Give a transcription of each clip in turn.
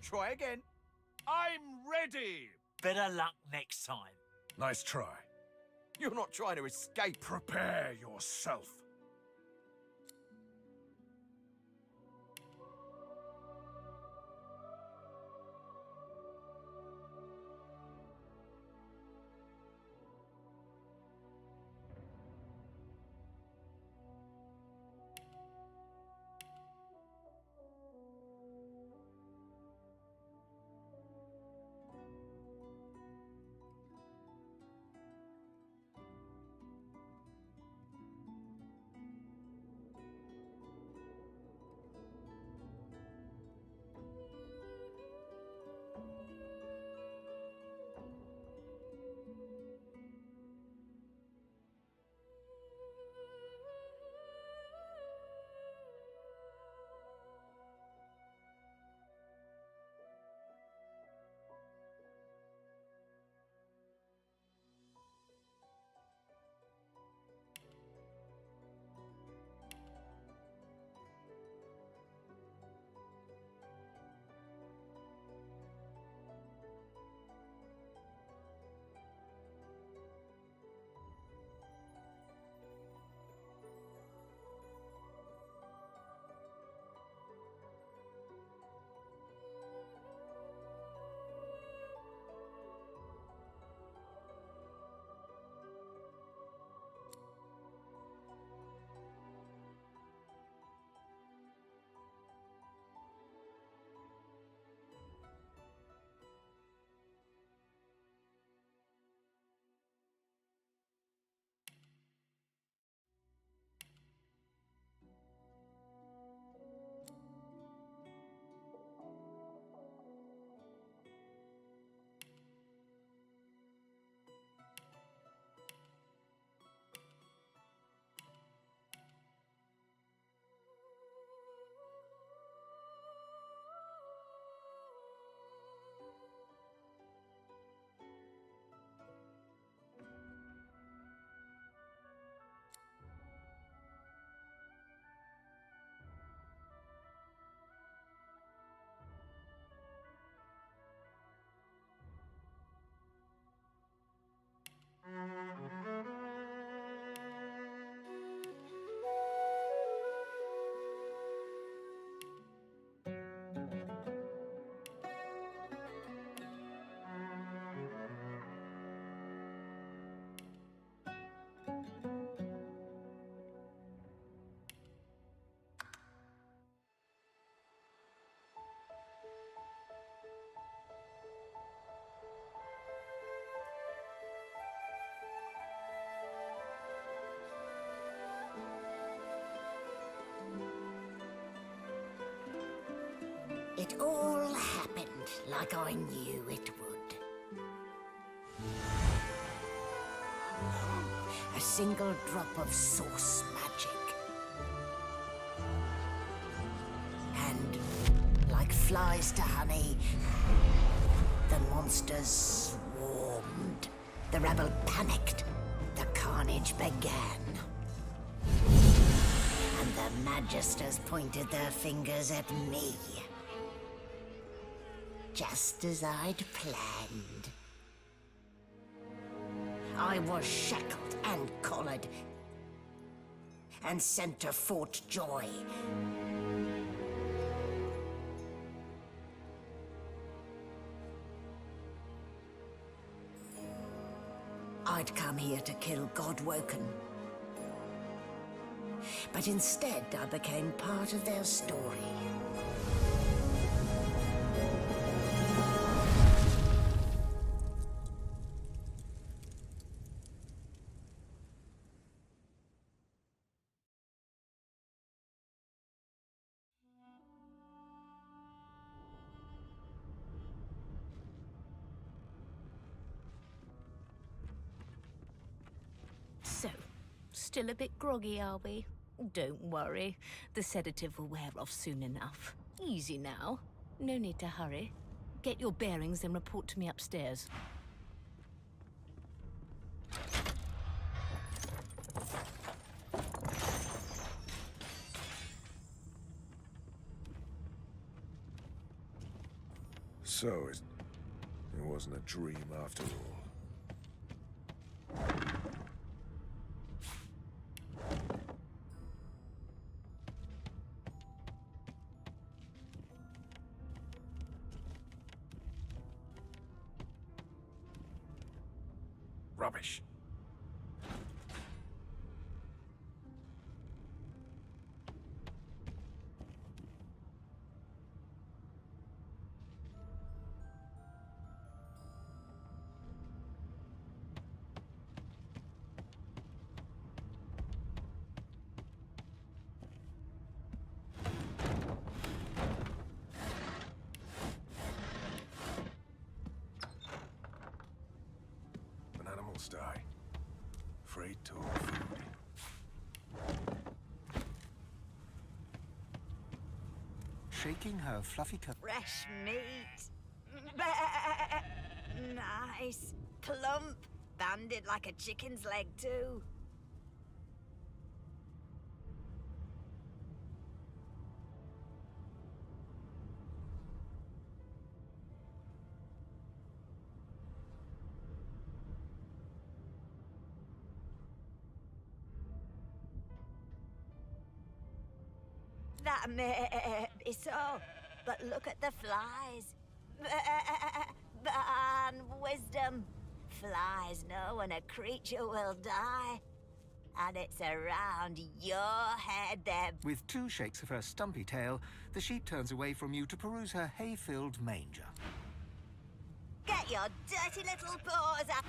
Try again. I'm ready! Better luck next time. Nice try. You're not trying to escape. Prepare yourself. It all happened like I knew it would. A single drop of source magic. And, like flies to honey, the monsters swarmed. The rebel panicked. The carnage began. And the Magisters pointed their fingers at me. Just as I'd planned. I was shackled and collared, and sent to Fort Joy. I'd come here to kill Godwoken. But instead, I became part of their story. So, still a bit groggy, are we? Don't worry. The sedative will wear off soon enough. Easy now. No need to hurry. Get your bearings and report to me upstairs. So it wasn't a dream after all. Rubbish. When animals die, afraid to food. Shaking her fluffy cup. Fresh meat. Nice. Plump. Banded like a chicken's leg, too. That may be so, but look at the flies. Ban wisdom. Flies know when a creature will die. And it's around your head they're... With two shakes of her stumpy tail, the sheep turns away from you to peruse her hay-filled manger. Get your dirty little paws out.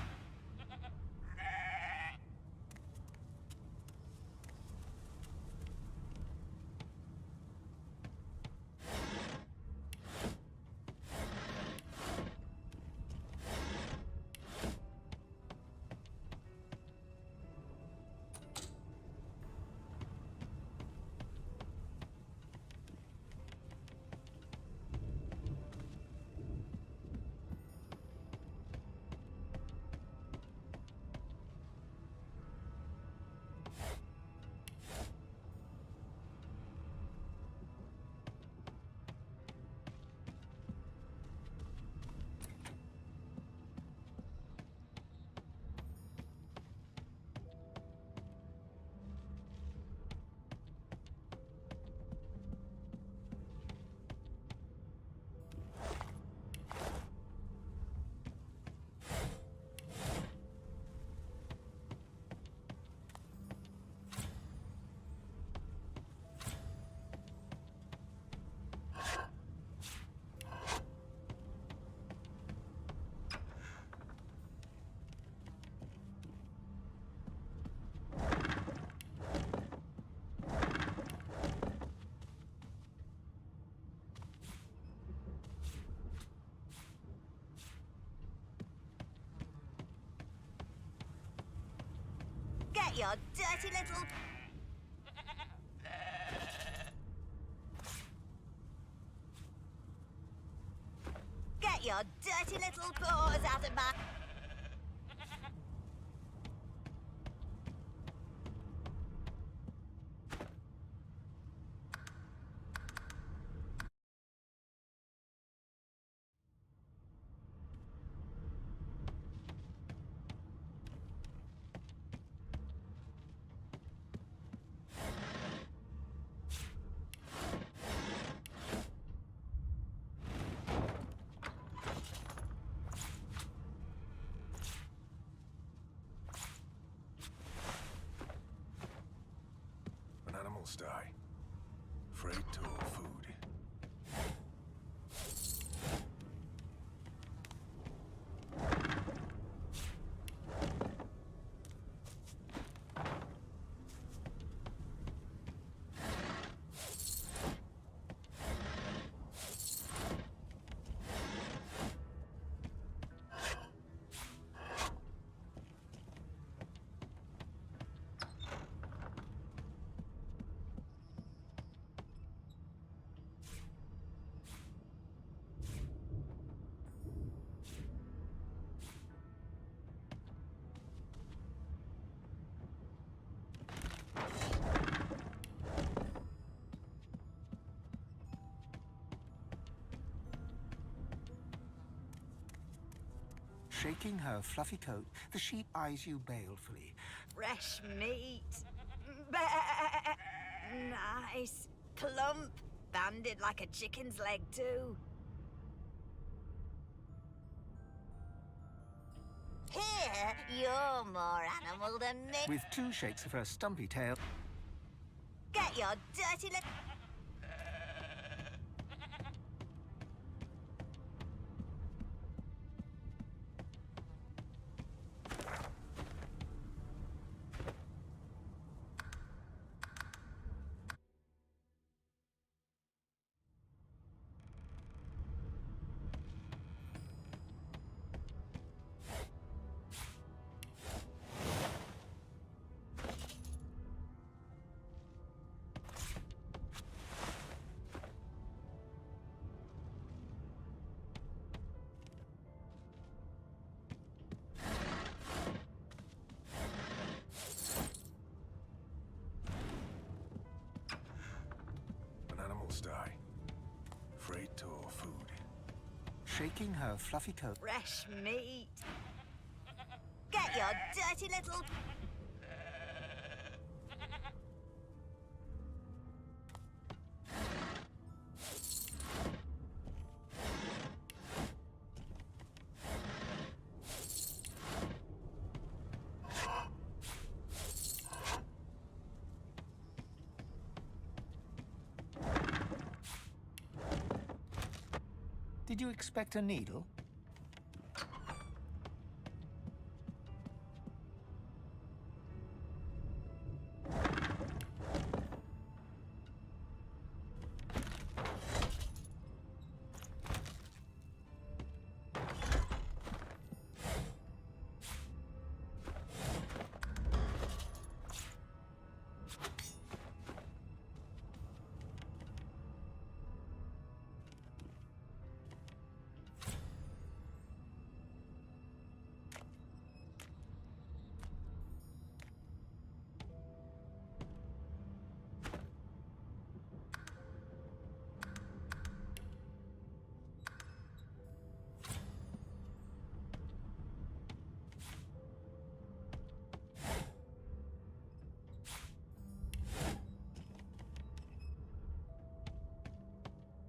Get your dirty little... Get your dirty little paws out of my... When animals die, afraid to food. Shaking her fluffy coat, the sheep eyes you balefully. Fresh meat. Bah. Nice. Plump. Banded like a chicken's leg, too. Here, you're more animal than me. With 2 shakes of her stumpy tail, Get your dirty little... When animals die, freight or food? shaking her fluffy coat. Fresh meat. Get your dirty little... Did you expect a needle?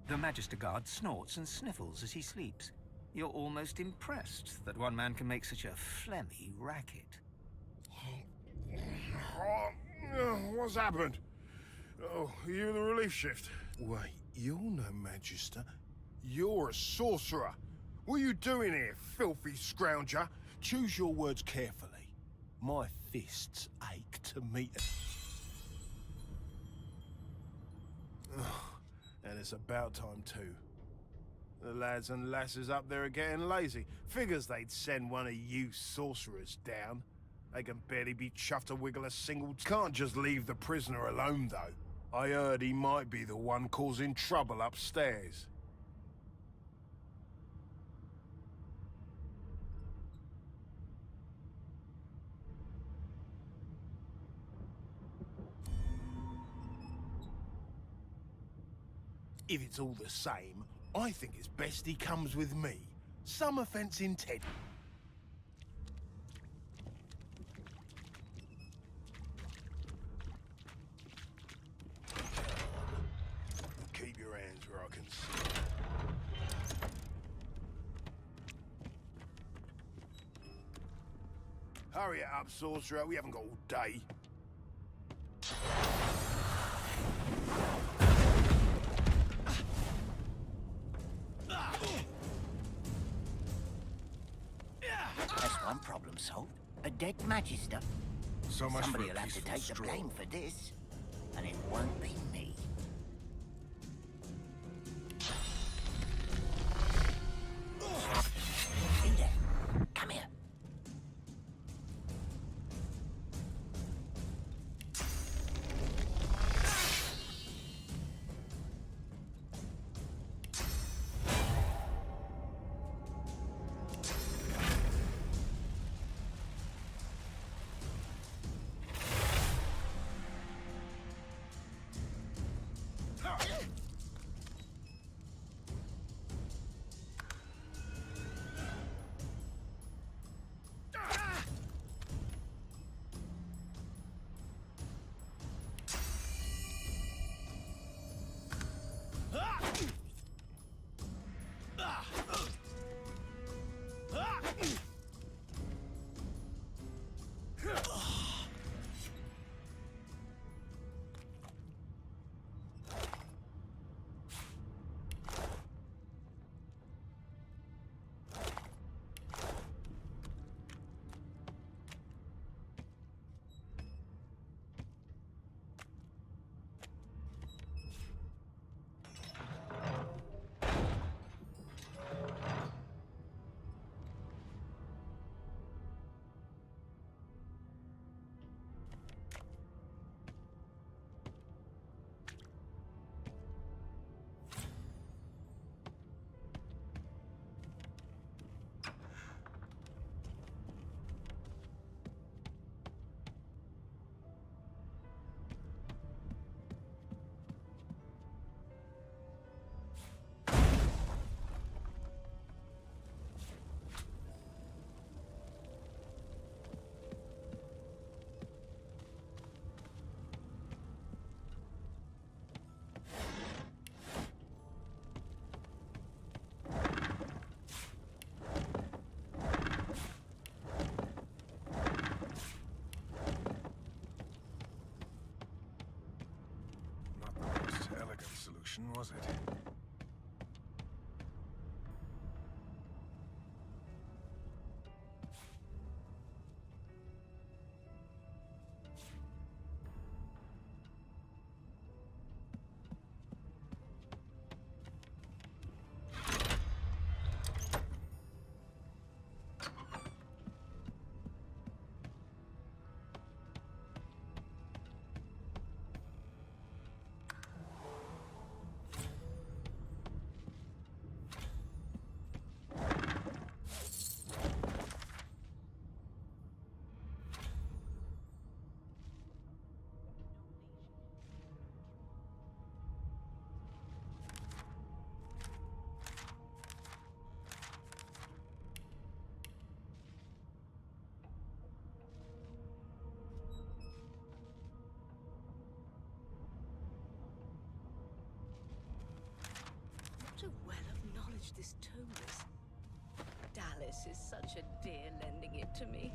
The Magister Guard snorts and sniffles as he sleeps. You're almost impressed that one man can make such a phlegmy racket. What's happened? Oh, are you the relief shift? Wait, you're no Magister. You're a sorcerer. What are you doing here, filthy scrounger? Choose your words carefully. My fists ache to meet it. And it's about time too. The lads and lasses up there are getting lazy. Figures they'd send one of you sorcerers down. They can barely be chuffed to wiggle a single... Can't just leave the prisoner alone, though. I heard he might be the one causing trouble upstairs. If it's all the same, I think it's best he comes with me. Some offence intended. Keep your hands where I can see. Hurry it up, sorcerer. We haven't got all day. That's one problem solved. A dead Magister. So much Somebody for a will have to peaceful take the stroll. blame for this. And it won't be me. Leader, come here. was it? What a well of knowledge this tome is. Dallas is such a dear lending it to me.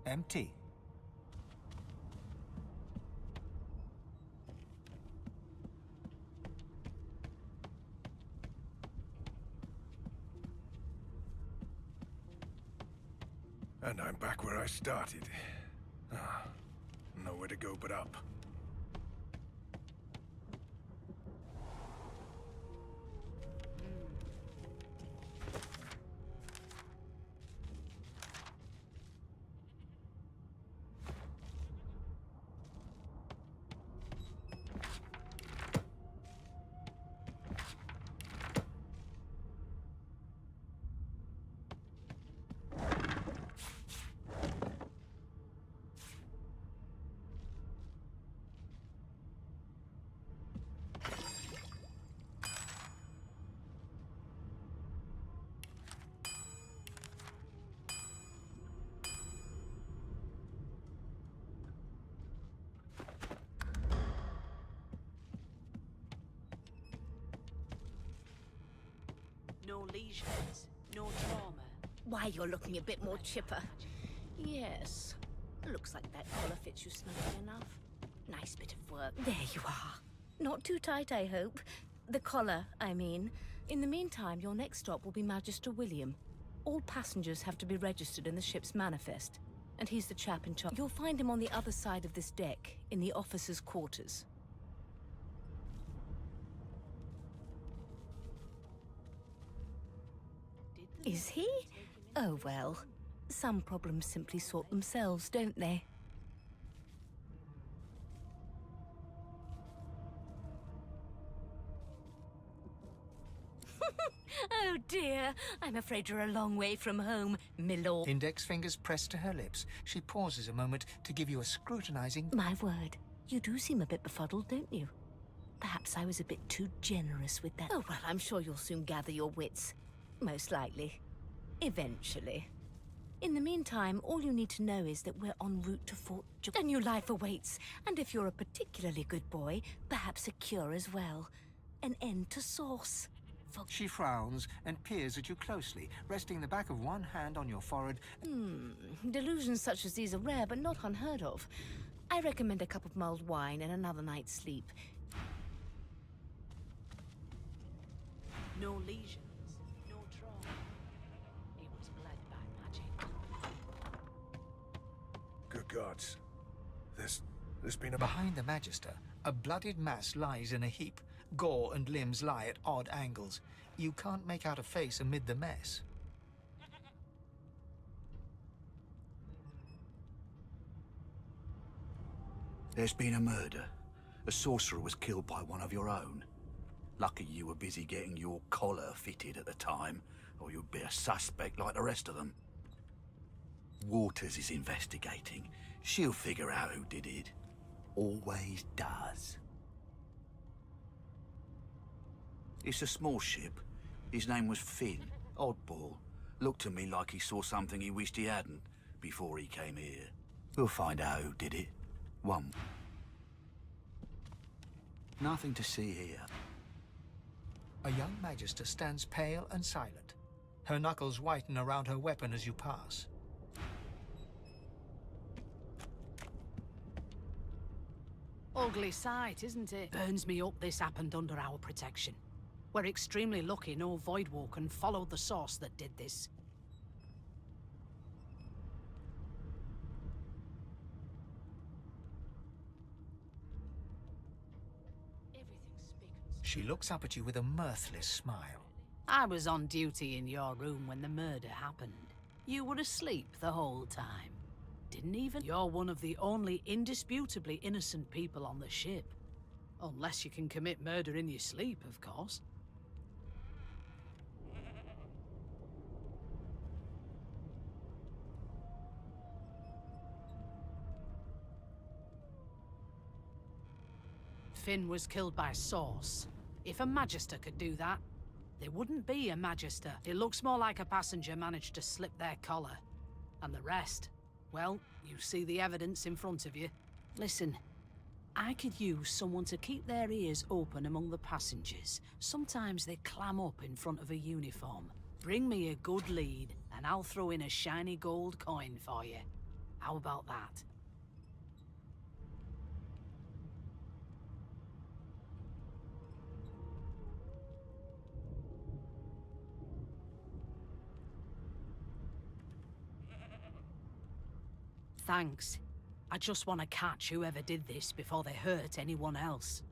Empty. And I'm back where I started. Nowhere to go but up. No lesions, no trauma. Why, you're looking a bit more chipper. Yes. Looks like that collar fits you snugly enough. Nice bit of work. There you are. Not too tight, I hope. The collar, I mean. In the meantime, your next stop will be Magister William. All passengers have to be registered in the ship's manifest, and he's the chap in charge. You'll find him on the other side of this deck, in the officers' quarters. Is he? Oh well. Some problems simply sort themselves, don't they? Oh dear, I'm afraid you're a long way from home, milord. Index fingers pressed to her lips, she pauses a moment to give you a scrutinizing... My word, you do seem a bit befuddled, don't you? Perhaps I was a bit too generous with that. Oh well, I'm sure you'll soon gather your wits. Most likely. Eventually. In the meantime, all you need to know is that we're en route to Fort George. A new life awaits, and if you're a particularly good boy, perhaps a cure as well. An end to sauce. She frowns and peers at you closely, resting the back of one hand on your forehead. Delusions such as these are rare, but not unheard of. I recommend a cup of mulled wine and another night's sleep. No lesions, no trauma. He was bled by magic. Good gods. There's been a... Behind the Magister, a bloodied mass lies in a heap. Gore and limbs lie at odd angles. You can't make out a face amid the mess. There's been a murder. A sorcerer was killed by one of your own. Lucky you were busy getting your collar fitted at the time, or you'd be a suspect like the rest of them. Waters is investigating. She'll figure out who did it. Always does. It's a small ship. His name was Finn. Oddball. Looked to me like he saw something he wished he hadn't before he came here. We'll find out who did it. One. Nothing to see here. A young magister stands pale and silent. Her knuckles whiten around her weapon as you pass. Ugly sight, isn't it? Burns me up this happened under our protection. We're extremely lucky no Voidwalker followed the source that did this. She looks up at you with a mirthless smile. I was on duty in your room when the murder happened. You were asleep the whole time. Didn't even... You're one of the only indisputably innocent people on the ship. Unless you can commit murder in your sleep, of course. Finn was killed by Source. If a Magister could do that, there wouldn't be a Magister. It looks more like a passenger managed to slip their collar. And the rest, well, you see the evidence in front of you. Listen, I could use someone to keep their ears open among the passengers. Sometimes they clam up in front of a uniform. Bring me a good lead, and I'll throw in a shiny gold coin for you. How about that? Thanks. I just want to catch whoever did this before they hurt anyone else.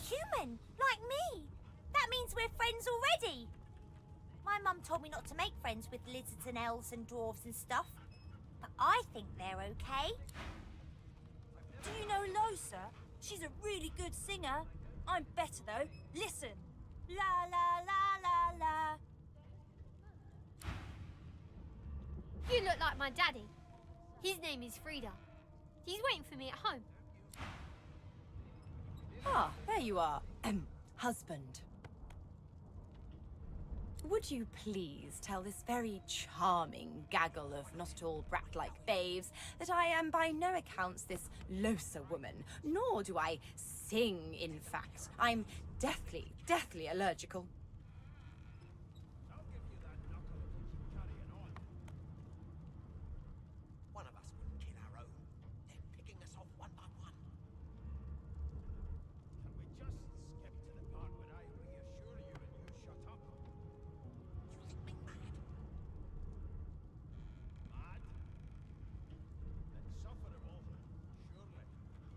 Human, like me. That means we're friends already. My mum told me not to make friends with lizards and elves and dwarves and stuff. But I think they're okay. Do you know Losa? She's a really good singer. I'm better though. Listen. La la la la la. You look like my daddy. His name is Frida. He's waiting for me at home. Ah, there you are. Husband. Would you please tell this very charming gaggle of not-at-all brat-like babes that I am by no accounts this Losa woman, nor do I sing, in fact. I'm deathly allergical. One of us wouldn't kill our own. They're picking us off one by one. Can we just skip to the part where I reassure you and you shut up? You think me mad? Mad? Then suffer him over, surely.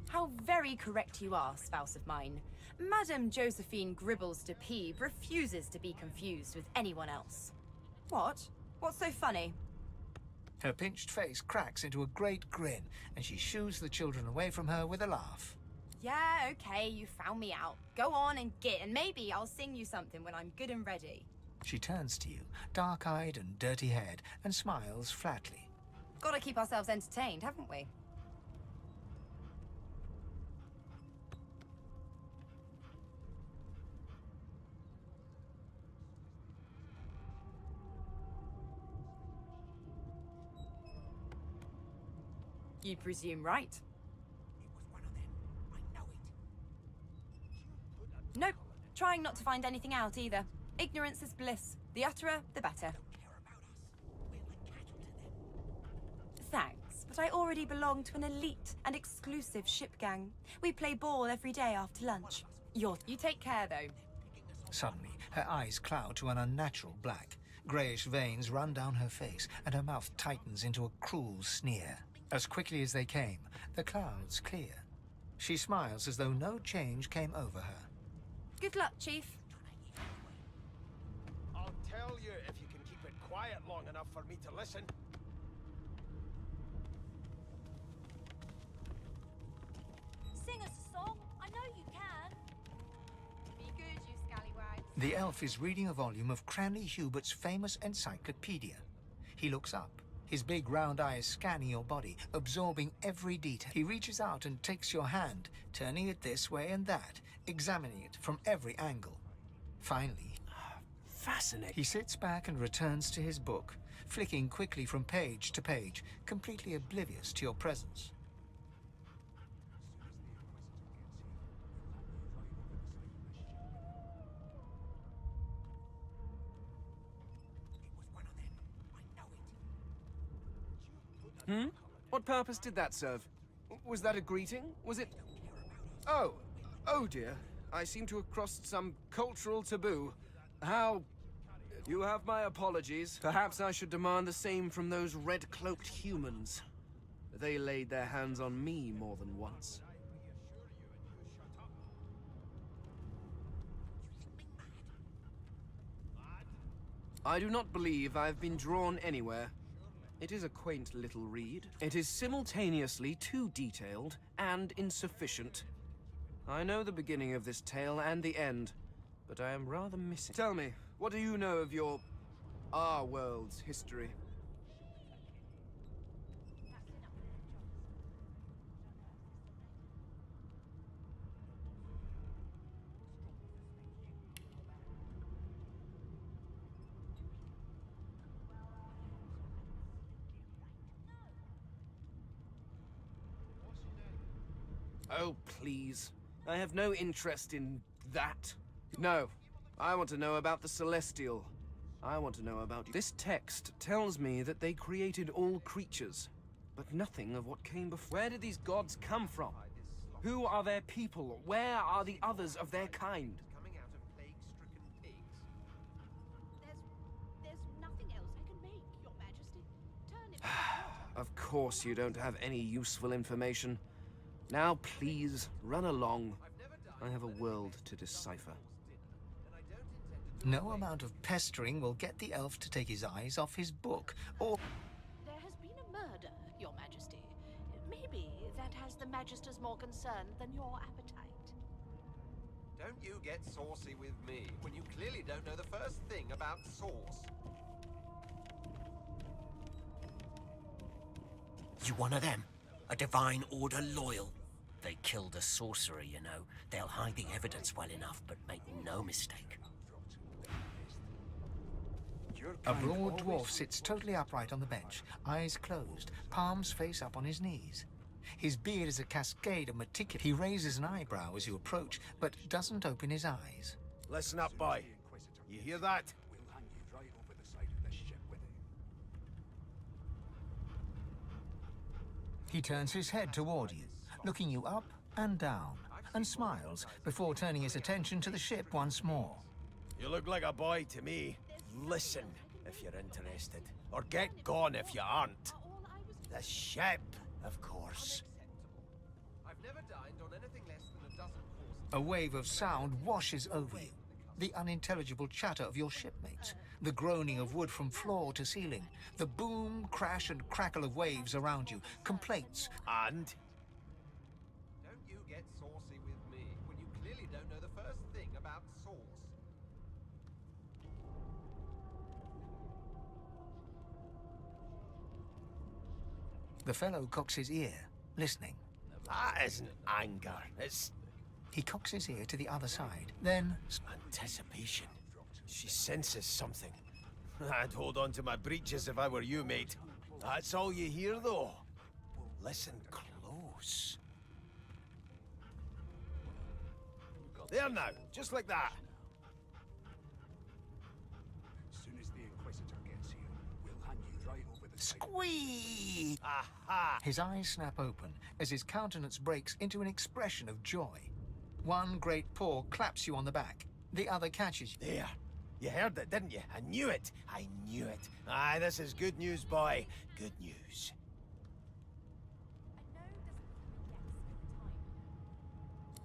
How very correct you are, spouse of mine. Madame Josephine Gribbles de Peeb refuses to be confused with anyone else. What? What's so funny? Her pinched face cracks into a great grin, and she shoos the children away from her with a laugh. Yeah, okay, you found me out. Go on and git, and maybe I'll sing you something when I'm good and ready. She turns to you, dark-eyed and dirty-haired, and smiles flatly. Gotta keep ourselves entertained, haven't we? You presume right. Nope. Trying not to find anything out either. Ignorance is bliss. The utterer, the better. Thanks, but I already belong to an elite and exclusive ship gang. We play ball every day after lunch. You take care, though. Suddenly, her eyes cloud to an unnatural black. Greyish veins run down her face, and her mouth tightens into a cruel sneer. As quickly as they came, the clouds clear. She smiles as though no change came over her. Good luck, Chief. I'll tell you if you can keep it quiet long enough for me to listen. Sing us a song. I know you can. Be good, you scallywags. The elf is reading a volume of Cranley Hubert's famous encyclopedia. He looks up, his big round eyes scanning your body, absorbing every detail. He reaches out and takes your hand, turning it this way and that, examining it from every angle. Finally, Fascinating. he sits back and returns to his book, flicking quickly from page to page, completely oblivious to your presence. What purpose did that serve? Was that a greeting? Was it... Oh. Oh dear. I seem to have crossed some cultural taboo. How... You have my apologies. Perhaps I should demand the same from those red-cloaked humans. They laid their hands on me more than once. I do not believe I've been drawn anywhere. It is a quaint little read. It is simultaneously too detailed and insufficient. I know the beginning of this tale and the end, but I am rather missing. Tell me, what do you know of our world's history? Oh, please. I have no interest in that. No. I want to know about the Celestial. I want to know about you. This text tells me that they created all creatures, but nothing of what came before. Where did these gods come from? Who are their people? Where are the others of their kind? There's nothing else I can make, Your Majesty. Turn it. Of course you don't have any useful information. Now please, run along. I have a world to decipher. No amount of pestering will get the elf to take his eyes off his book, or... There has been a murder, Your Majesty. Maybe that has the Magisters more concerned than your appetite. Don't you get saucy with me when you clearly don't know the first thing about sauce. You one of them? A Divine Order loyal? They killed a sorcerer, you know. They'll hide the evidence well enough, but make no mistake. A broad dwarf sits totally upright on the bench, eyes closed, palms face up on his knees. His beard is a cascade of meticulous... He raises an eyebrow as you approach, but doesn't open his eyes. Listen up, boy. You hear that? He turns his head toward you, looking you up and down, and smiles before turning his attention to the ship once more. You look like a boy to me. Listen, if you're interested. Or get gone if you aren't. The ship, of course. I've never dined on anything less than a dozen courses. A wave of sound washes over you. The unintelligible chatter of your shipmates, the groaning of wood from floor to ceiling, the boom, crash, and crackle of waves around you, complaints. And? Don't you get saucy with me when you clearly don't know the first thing about sauce. The fellow cocks his ear, listening. That isn't anger. It's He cocks his ear to the other side, then... anticipation. She senses something. I'd hold on to my breeches if I were you, mate. That's all you hear, though. Listen close. There now, just like that. As soon as the Inquisitor gets here, we'll hand you right over the side. Squee! Aha! His eyes snap open as his countenance breaks into an expression of joy. One great paw claps you on the back. The other catches you. There. You heard it, didn't you? I knew it. I knew it. Aye, this is good news, boy. Good news.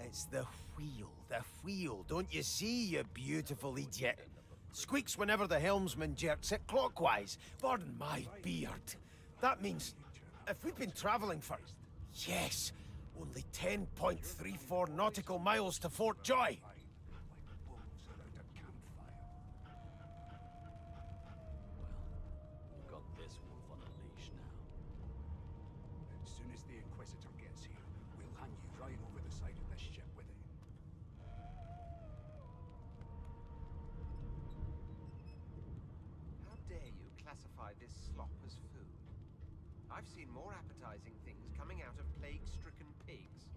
It's the wheel, the wheel. Don't you see, you beautiful idiot? Squeaks whenever the helmsman jerks it clockwise. Pardon my beard. That means if we'd been travelling for... Yes, only 10.34 nautical miles to Fort Joy. You've got this wolf on a leash now. As soon as the Inquisitor gets here, we'll hand you right over the side of this ship with it. How dare you classify this slop as food? I've seen more appetizing things coming out of plague-stricken pigs.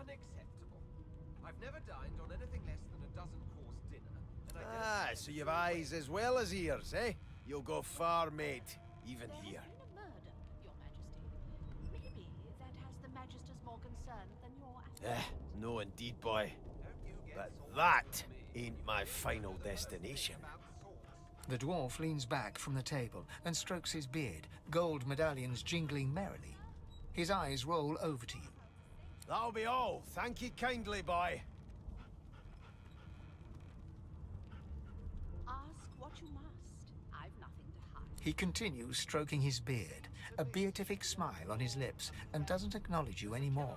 Unacceptable. I've never dined on anything less than a dozen-course dinner, and I don't... Ah, so you've eyes as well as ears, eh? You'll go far, mate, even here. Been a murder, Your Majesty. Maybe that has the Magisters more concerned than your... No indeed, boy. But that ain't my final destination. The dwarf leans back from the table and strokes his beard, gold medallions jingling merrily. His eyes roll over to you. That'll be all. Thank you kindly, boy. Ask what you must. I've nothing to hide. He continues stroking his beard, a beatific smile on his lips, and doesn't acknowledge you anymore.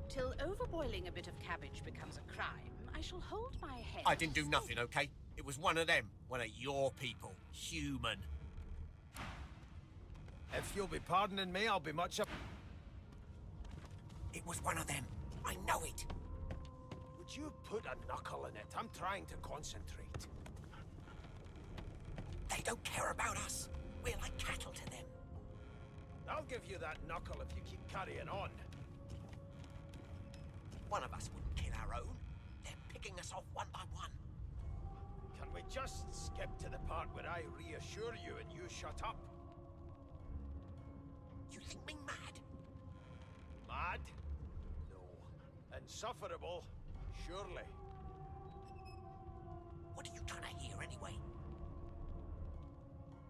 Till overboiling a bit of cabbage becomes a crime, I shall hold my head... I didn't do nothing, okay? It was one of them. One of your people. Human. If you'll be pardoning me, I'll be much up... It was one of them. I know it. Would you put a knuckle in it? I'm trying to concentrate. They don't care about us. We're like cattle to them. I'll give you that knuckle if you keep carrying on. One of us wouldn't kill our own. They're picking us off one by one. Can we just skip to the part where I reassure you and you shut up? You think me mad? Mad? No. Insufferable? Surely. What are you trying to hear anyway?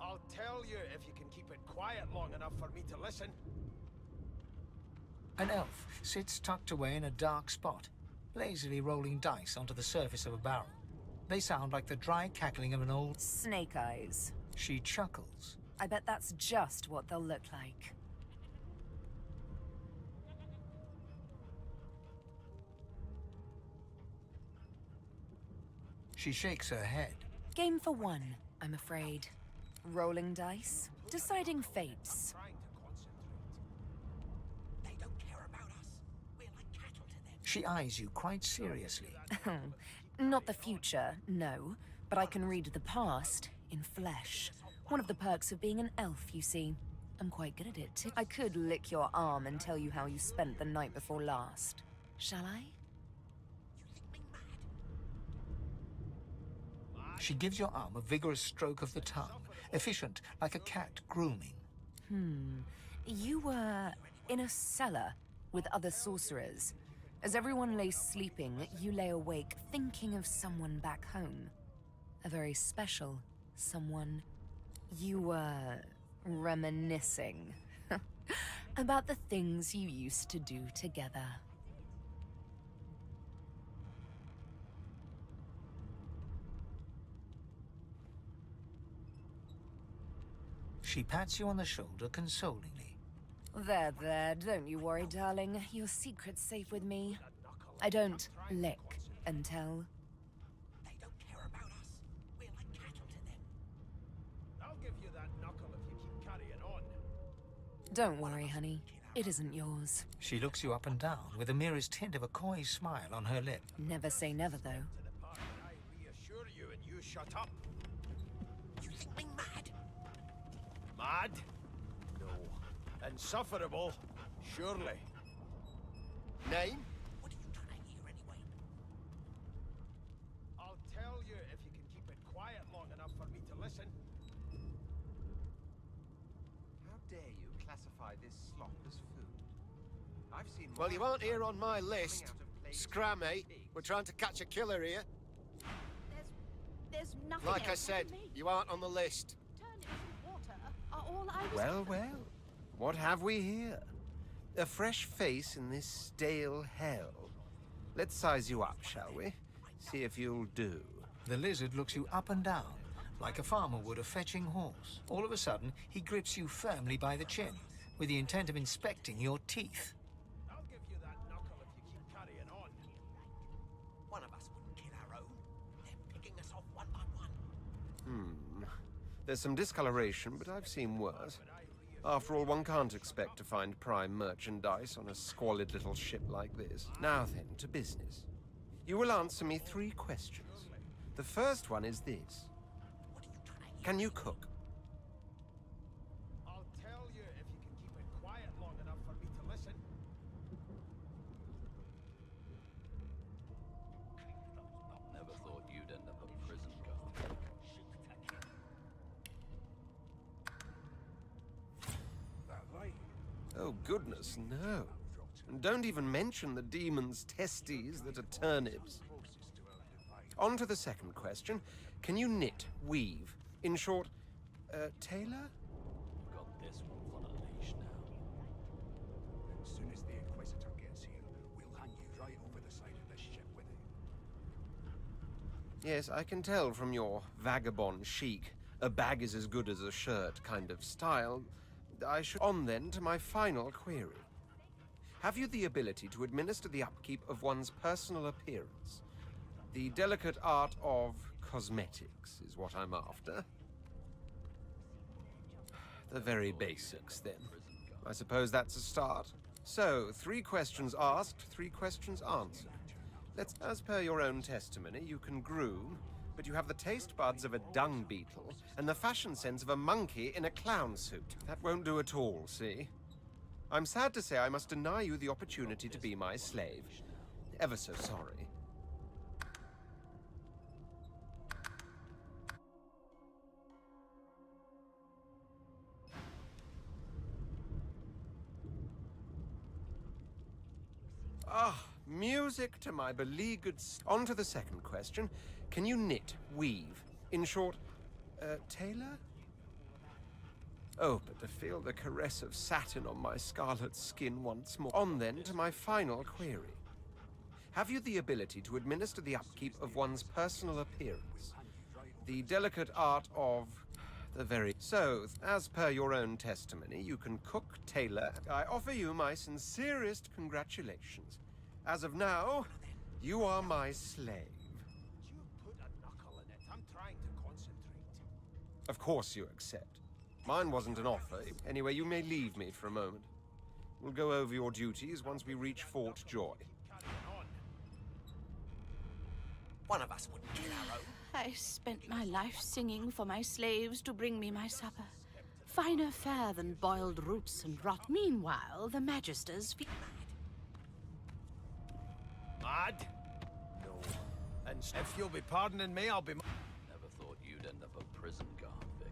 I'll tell you if you can keep it quiet long enough for me to listen. An elf sits tucked away in a dark spot, lazily rolling dice onto the surface of a barrel. They sound like the dry cackling of an old... Snake eyes. She chuckles. I bet that's just what they'll look like. She shakes her head. Game for one, I'm afraid. Rolling dice, deciding fates. They don't care about us. We're like cattle to them. She eyes you quite seriously. Not the future, no. But I can read the past in flesh. One of the perks of being an elf, you see. I'm quite good at it, too. I could lick your arm and tell you how you spent the night before last. Shall I? She gives your arm a vigorous stroke of the tongue, efficient like a cat grooming. You were in a cellar with other sorcerers. As everyone lay sleeping, you lay awake thinking of someone back home. A very special someone. You were reminiscing about the things you used to do together. She pats you on the shoulder consolingly. There, don't you worry, darling. Your secret's safe with me. I don't lick and tell. They don't care about us. We're like cattle to them. I'll give you that knuckle if you keep carrying on. Don't worry, honey. It isn't yours. She looks you up and down with the merest hint of a coy smile on her lip. Never say never, though. To the part where I reassure you and you shut up. You think me mad? Mad? No. Insufferable? Surely. Name? What are you trying to hear anyway? I'll tell you if you can keep it quiet long enough for me to listen. How dare you classify this slop as food? I've seen... Well, you aren't here on my coming list. out of plagues Scram, eh? pigs. We're trying to catch a killer here. There's nothing Like I else said, can make. you aren't on the list. Turnips and water are all I was Well, offered. well. What have we here? A fresh face in this stale hell. Let's size you up, shall we? See if you'll do. The lizard looks you up and down, like a farmer would a fetching horse. All of a sudden, he grips you firmly by the chin, with the intent of inspecting your teeth. I'll give you that knuckle if you keep carrying on. One of us wouldn't kill our own. They're picking us off one by one. There's some discoloration, but I've seen worse. After all, one can't expect to find prime merchandise on a squalid little ship like this. Now then, to business. You will answer me 3 questions. The first one is this. Can you cook? I'll tell you if you can keep it quiet long enough for me to listen. Oh, goodness, no. And don't even mention the demon's testes that are turnips. On to the second question. Can you knit, weave? In short, tailor? Got this one on a leash now. As soon as the Inquisitor gets here, we'll hang you right over the side of this ship with him. Yes, I can tell from your vagabond chic, a bag is as good as a shirt kind of style. I should on then to my final query. Have you the ability to administer the upkeep of one's personal appearance? The delicate art of cosmetics is what I'm after. The very basics, then. I suppose that's a start. So, 3 questions asked, 3 questions answered. As per your own testimony, you can groom, but you have the taste buds of a dung beetle and the fashion sense of a monkey in a clown suit. That won't do at all, see? I'm sad to say I must deny you the opportunity to be my slave. Ever so sorry. Ah, music to my beleaguered... On to the second question. Can you knit, weave? In short, tailor? Oh, but to feel the caress of satin on my scarlet skin once more. On then to my final query. Have you the ability to administer the upkeep of one's personal appearance? The delicate art of... the very... So, as per your own testimony, you can cook, tailor. I offer you my sincerest congratulations. As of now, you are my slave. Put a knuckle in it. I'm trying to concentrate. Of course you accept. Mine wasn't an offer. Anyway, you may leave me for a moment. We'll go over your duties once we reach Fort Joy. One of us wouldn't kill our own. I spent my life singing for my slaves to bring me my supper. Finer fare than boiled roots and rot. Meanwhile, the Magisters... Mad? No. And if you'll be pardoning me, I'll be... Never thought you'd end up a prison guard, Vic.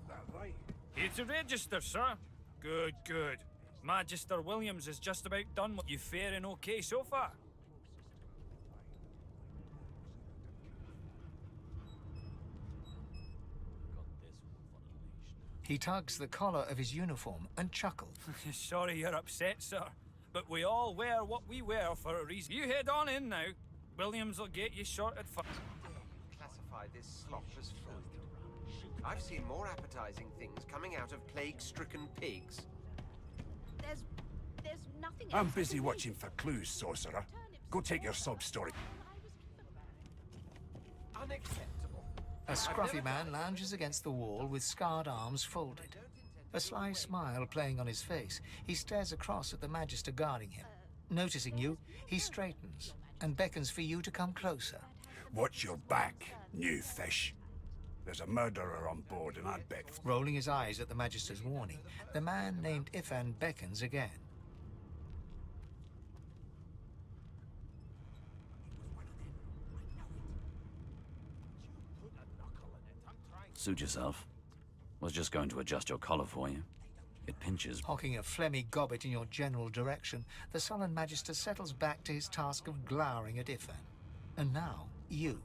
That right? Here to register, sir. Good, good. Magister Williams is just about done with you faring okay so far. He tugs the collar of his uniform and chuckles. Sorry you're upset, sir. But we all wear what we wear for a reason. You head on in now. Williams will get you sorted for... Classify this slop as food. I've seen more appetizing things coming out of plague-stricken pigs. There's nothing else. I'm busy watching for clues, sorcerer. Go take your sub-story. Unacceptable. A scruffy man lounges against the wall with scarred arms folded. A sly smile playing on his face, he stares across at the Magister guarding him. Noticing you, he straightens and beckons for you to come closer. Watch your back, new fish. There's a murderer on board, and I'd bet... Rolling his eyes at the Magister's warning, the man named Ifan beckons again. Suit yourself. Was just going to adjust your collar for you. It pinches. Hocking a phlegmy gobbet in your general direction, the sullen Magister settles back to his task of glowering at Ifan. And now, you.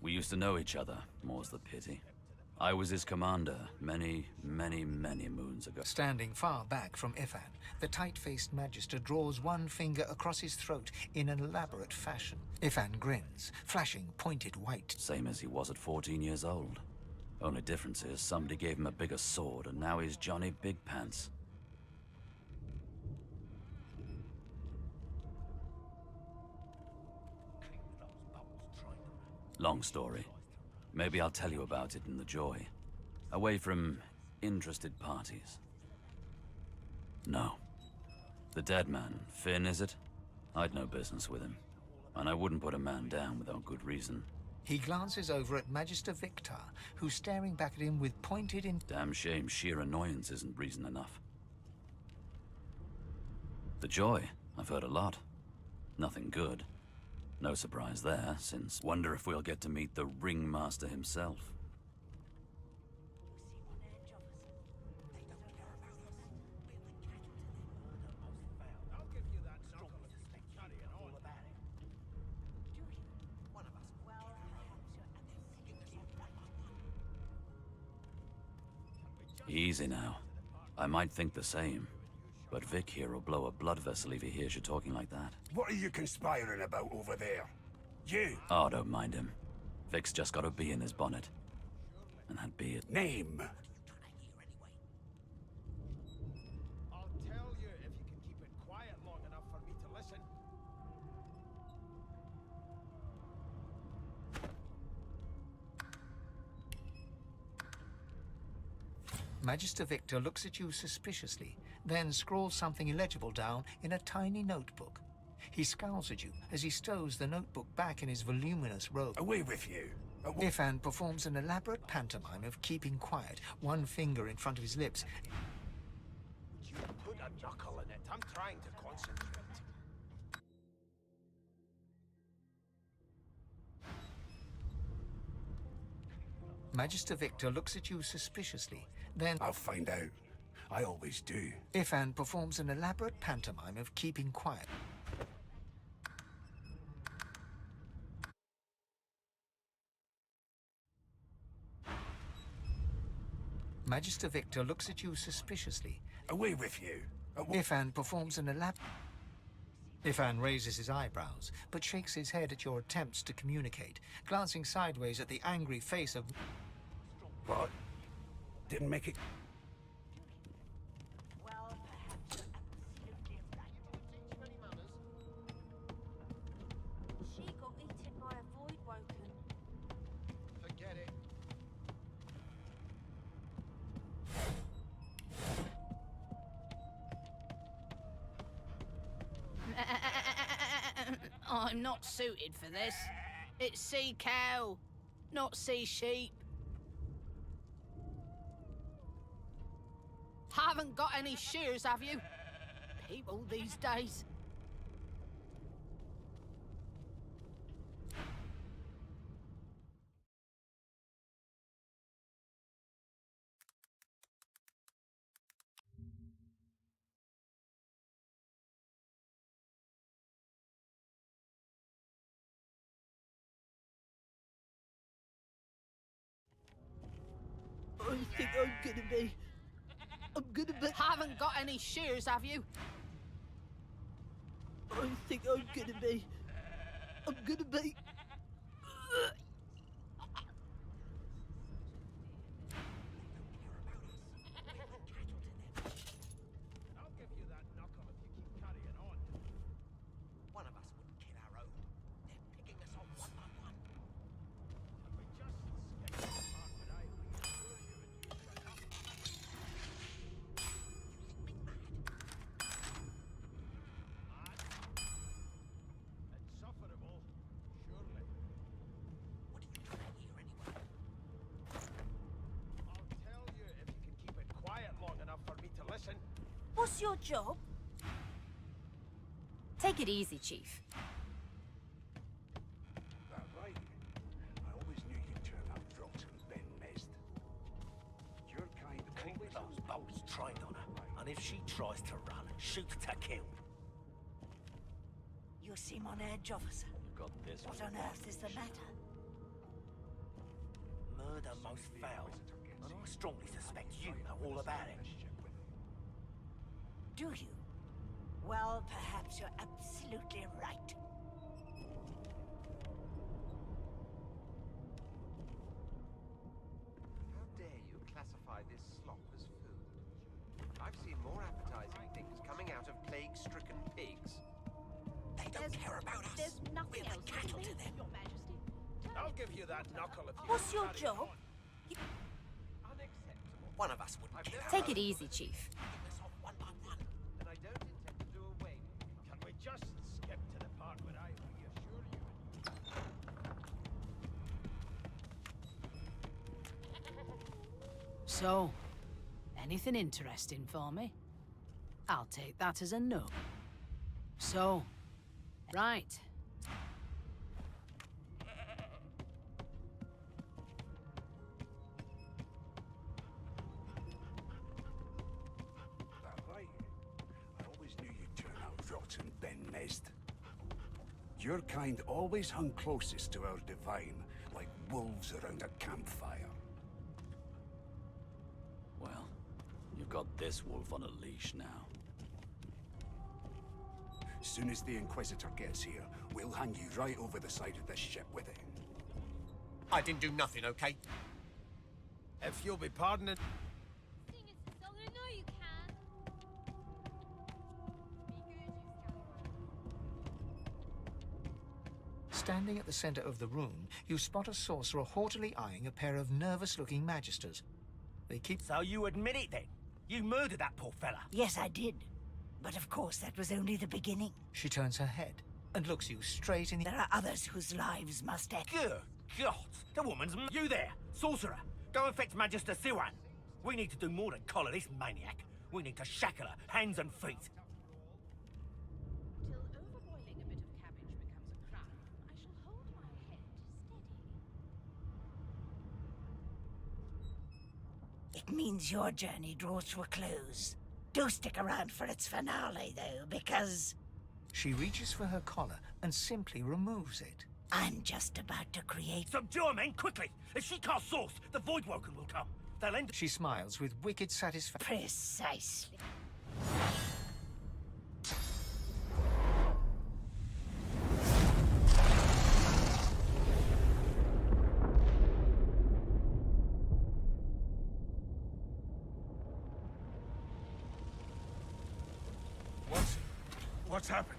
We used to know each other, more's the pity. I was his commander many, many, many moons ago. Standing far back from Ifan, the tight-faced Magister draws one finger across his throat in an elaborate fashion. Ifan grins, flashing pointed white. Same as he was at 14 years old. Only difference is somebody gave him a bigger sword, and now he's Johnny Big Pants. Long story. Maybe I'll tell you about it in the Joy. Away from interested parties. No. The dead man, Finn, is it? I'd no business with him. And I wouldn't put a man down without good reason. He glances over at Magister Victor, who's staring back at him with pointed in... Damn shame sheer annoyance isn't reason enough. The Joy, I've heard a lot. Nothing good. No surprise there, since wonder if we'll get to meet the Ringmaster himself. Easy now. I might think the same, but Vic here will blow a blood vessel if he hears you talking like that. What are you conspiring about over there? You! Oh, don't mind him. Vic's just got a bee in his bonnet. And that bee is... Name! I'll tell you if you can keep it quiet long enough for me to listen. Magister Victor looks at you suspiciously, then scrawls something illegible down in a tiny notebook. He scowls at you as he stows the notebook back in his voluminous robe. Away with you! Ifan performs an elaborate pantomime of keeping quiet, one finger in front of his lips. Would you put a knuckle in it? I'm trying to concentrate. Magister Victor looks at you suspiciously, then... I'll find out. I always do. Ifan performs an elaborate pantomime of keeping quiet. Magister Victor looks at you suspiciously. Away with you! Ifan performs an elaborate... Ifan raises his eyebrows, but shakes his head at your attempts to communicate, glancing sideways at the angry face of... What? Didn't make it... She got eaten by a void woken. Forget it. I'm not suited for this. It's sea cow, not sea sheep. Haven't got any shears, have you? People these days. I think I'm gonna be... Haven't got any shears, have you? I think I'm gonna be... I'll give you that knuckle if you keep carrying on. One of us wouldn't kill our own. They're picking us off one by one. And we just skip the part where I reassure you and you shut up. Mad? Insufferable, surely. What are you trying here anyway? I'll tell you if you can keep it quiet long enough for me to listen. What's your job? Take it easy, Chief. That right? I always knew you'd turn out rotten, Ben Mest. Your kind Keep those bolts trained on her, and if she tries to run, shoot to kill. You seem on edge, officer. Got this. What on earth is the matter? Murder most foul, and I strongly suspect you know all about it. Do you? Well, perhaps you're absolutely right. How dare you classify this slop as food? I've seen more appetizing things coming out of plague-stricken pigs. They don't care about us. There's nothing We're else the cattle to to do, them. Your Majesty. I'll give you that knuckle if you What's keep your carrying job? on. Unacceptable. One of us wouldn't kill our Take own. it easy, Chief. Picking us off one by one. And I don't intend to do away with it. Can we just skip to the part where I reassure you and So, anything interesting for me? I'll take that as a no. So, right. That right? I always knew you'd turn out rotten, Ben Mest. Your kind always hung closest to our divine, like wolves around a campfire. Well, You've got this wolf on a leash now. As soon as the Inquisitor gets here, we'll hand you right over the side of this ship with it. I didn't do nothing, okay? If you'll be pardoned... Standing at the center of the room, you spot a sorcerer haughtily eyeing a pair of nervous-looking magisters. They keep... So you admit it then? You murdered that poor fella? Yes, I did. But of course, that was only the beginning. She turns her head and looks you straight in the... There are others whose lives must end. Good God! The woman's... You there, sorcerer! Go and fetch Magister Siwan! We need to do more than collar this maniac. We need to shackle her, hands and feet. Till overboiling a bit of cabbage becomes a crime, I shall hold my head steady. It means your journey draws to a close. Do stick around for its finale, though, because... She reaches for her collar and simply removes it. I'm just about to create... Subdue her, men, quickly! If she casts source, the Voidwoken will come. They'll end... She smiles with wicked satisfaction. Precisely. What's happened?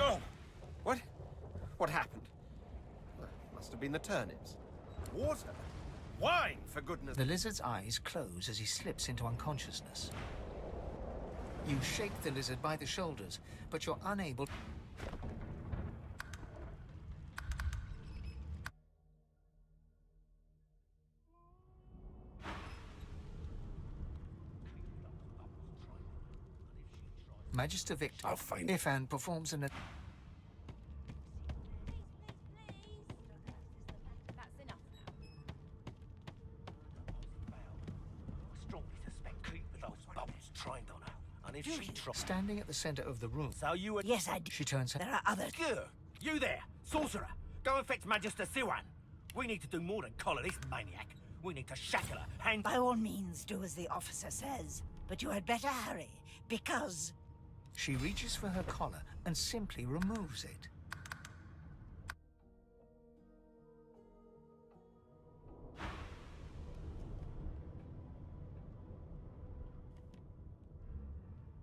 Oh! What happened? Must have been the turnips. Water? Wine, for goodness... The lizard's eyes close as he slips into unconsciousness. You shake the lizard by the shoulders, but you're unable... Magister Victor. I'll find Ifan performs an... That's enough I strongly suspect Keith with those bubbles trained on her. And if she tries... Standing at the center of the room. So you... Yes, I do. She turns her... There are others. Good. You there, sorcerer! Go and fetch Magister Siwan! We need to do more than collar this maniac. We need to shackle her, hand... By all means, do as the officer says. But you had better hurry, because... She reaches for her collar and simply removes it.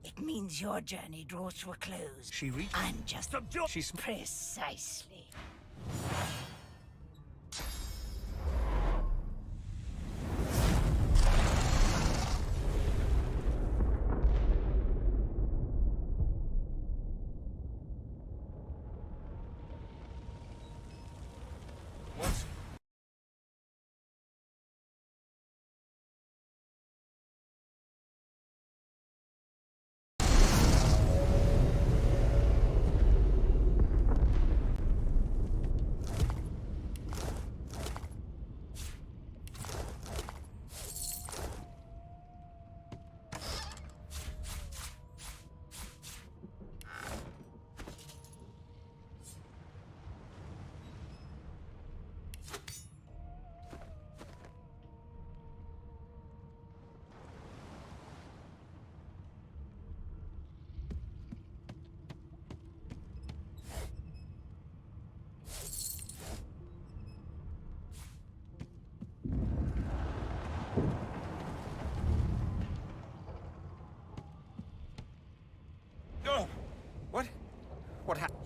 It means your journey draws to a close. She reaches... I'm just... Subdue... She's... Precisely.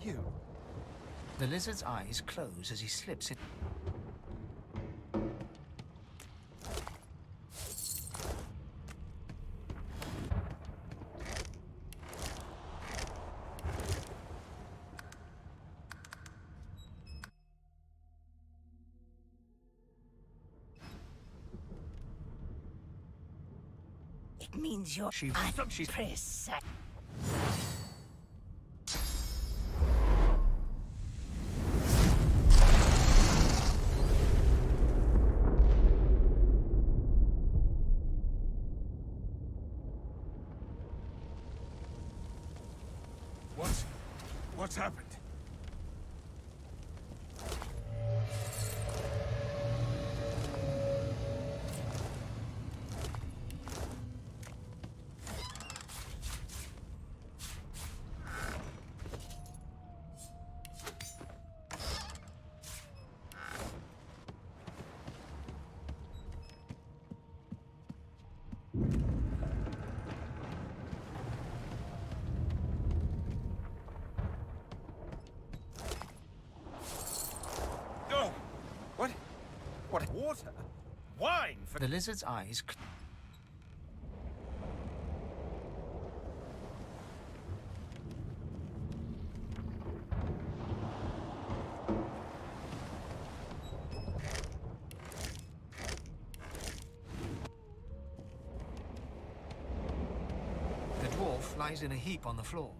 You. The lizard's eyes close as he slips it. It means you're She's precise. What's happened? What? Water? Wine for... The lizard's eyes... The dwarf lies in a heap on the floor,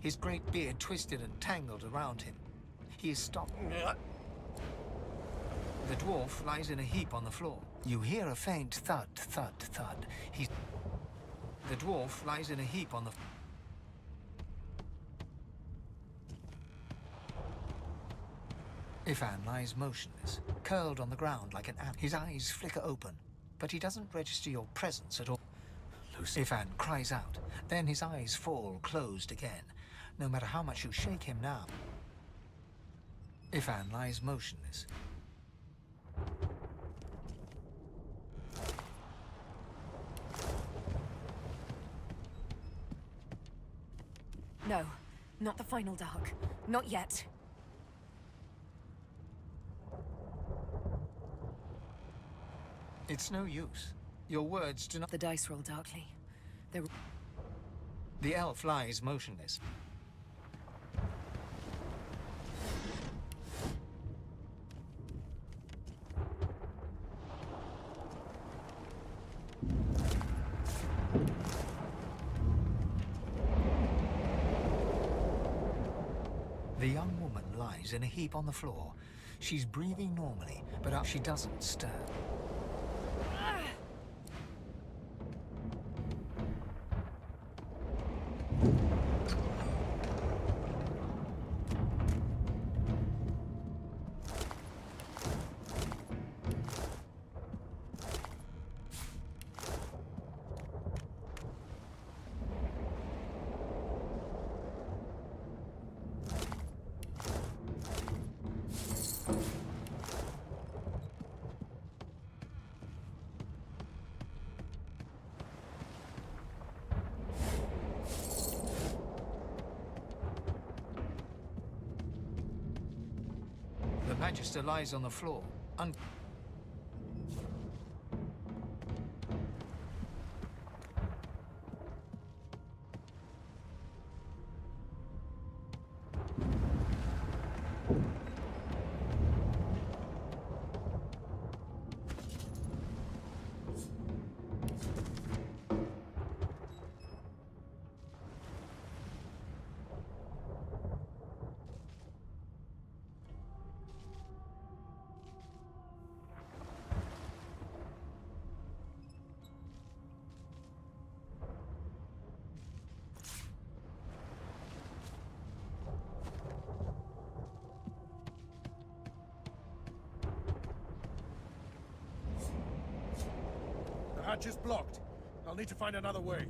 his great beard twisted and tangled around him. He is stopped. The dwarf lies in a heap on the floor. You hear a faint thud, thud, thud. The dwarf lies in a heap on the... Ifan lies motionless, curled on the ground like an ant. His eyes flicker open, but he doesn't register your presence at all. Ifan cries out, then his eyes fall closed again, no matter how much you shake him now. Ifan lies motionless. No, not the final dark. Not yet. It's no use. Your words do not... The dice roll darkly. The elf lies motionless. The young woman lies in a heap on the floor. She's breathing normally, but she doesn't stir. The Magister lies on the floor, The hatch is blocked. I'll need to find another way.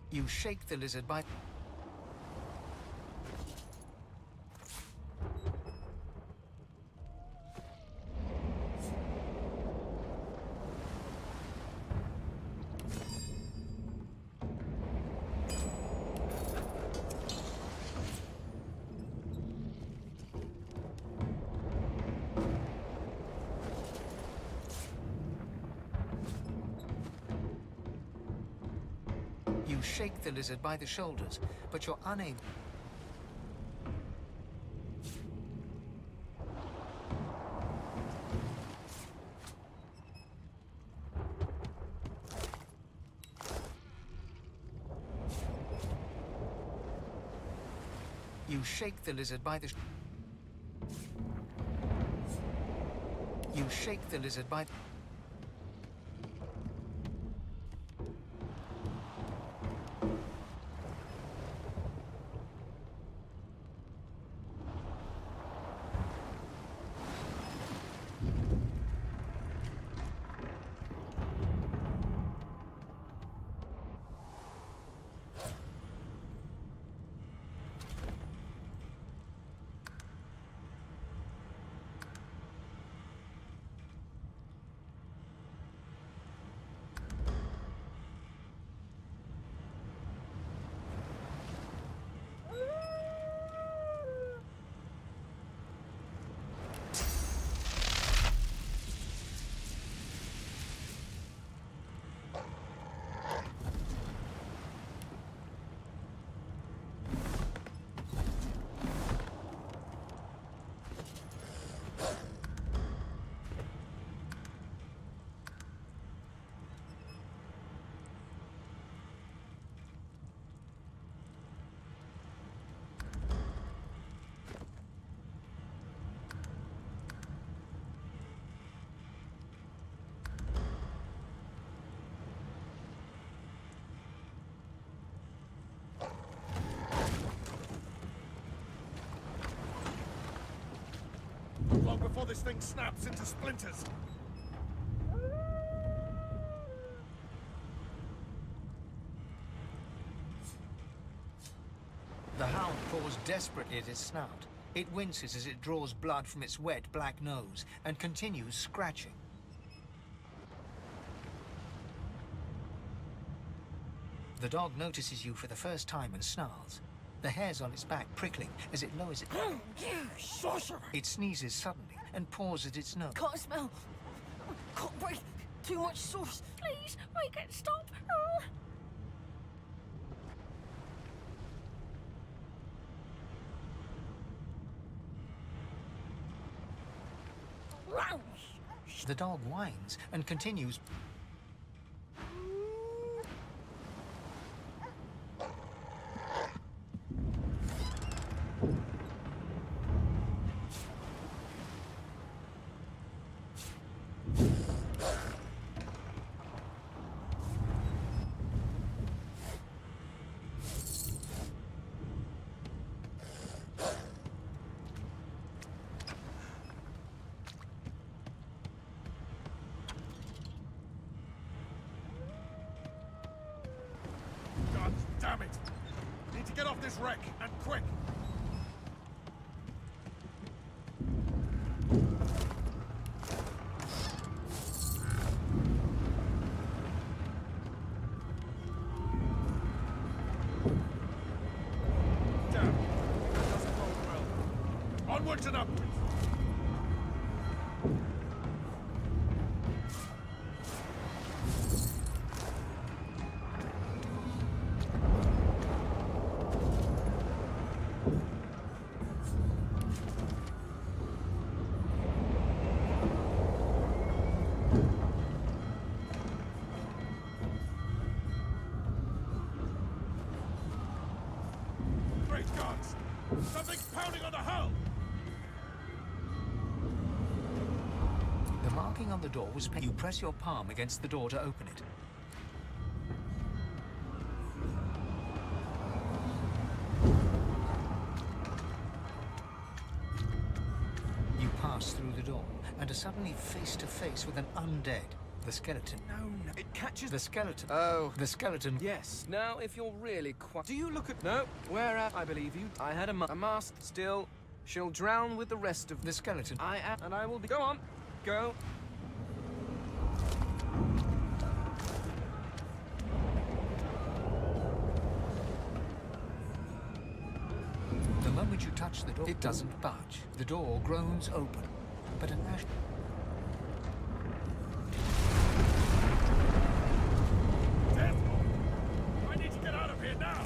You shake the lizard by... You shake the lizard by the shoulders, but you're unable... You shake the lizard by the... You shake the lizard by... Long before this thing snaps into splinters. The hound paws desperately at its snout. It winces as it draws blood from its wet black nose and continues scratching. The dog notices you for the first time and snarls. The hairs on its back prickling as it lowers it. You sorcerer! It sneezes suddenly and paws at its nose. Can't smell. Can't breathe. Too much sauce. Please, make it stop. The dog whines and continues. God damn it! Need to get off this wreck, and quick! Damn, that doesn't bode well. Onwards and upwards! Great gods! Something's pounding on the hull! The marking on the door was... You press your palm against the door to open it. You pass through the door and are suddenly face to face with an undead, The skeleton. No, it catches... The skeleton. Oh. The skeleton. Yes. Now, if you're really quite... Do you look at... No. Where I believe you. I had a mask. Still, she'll drown with the rest of... The skeleton. I am... And I will be... Go on. Go. The moment you touch the door, it doesn't budge. The door groans open, but an ash... I need to get out of here now!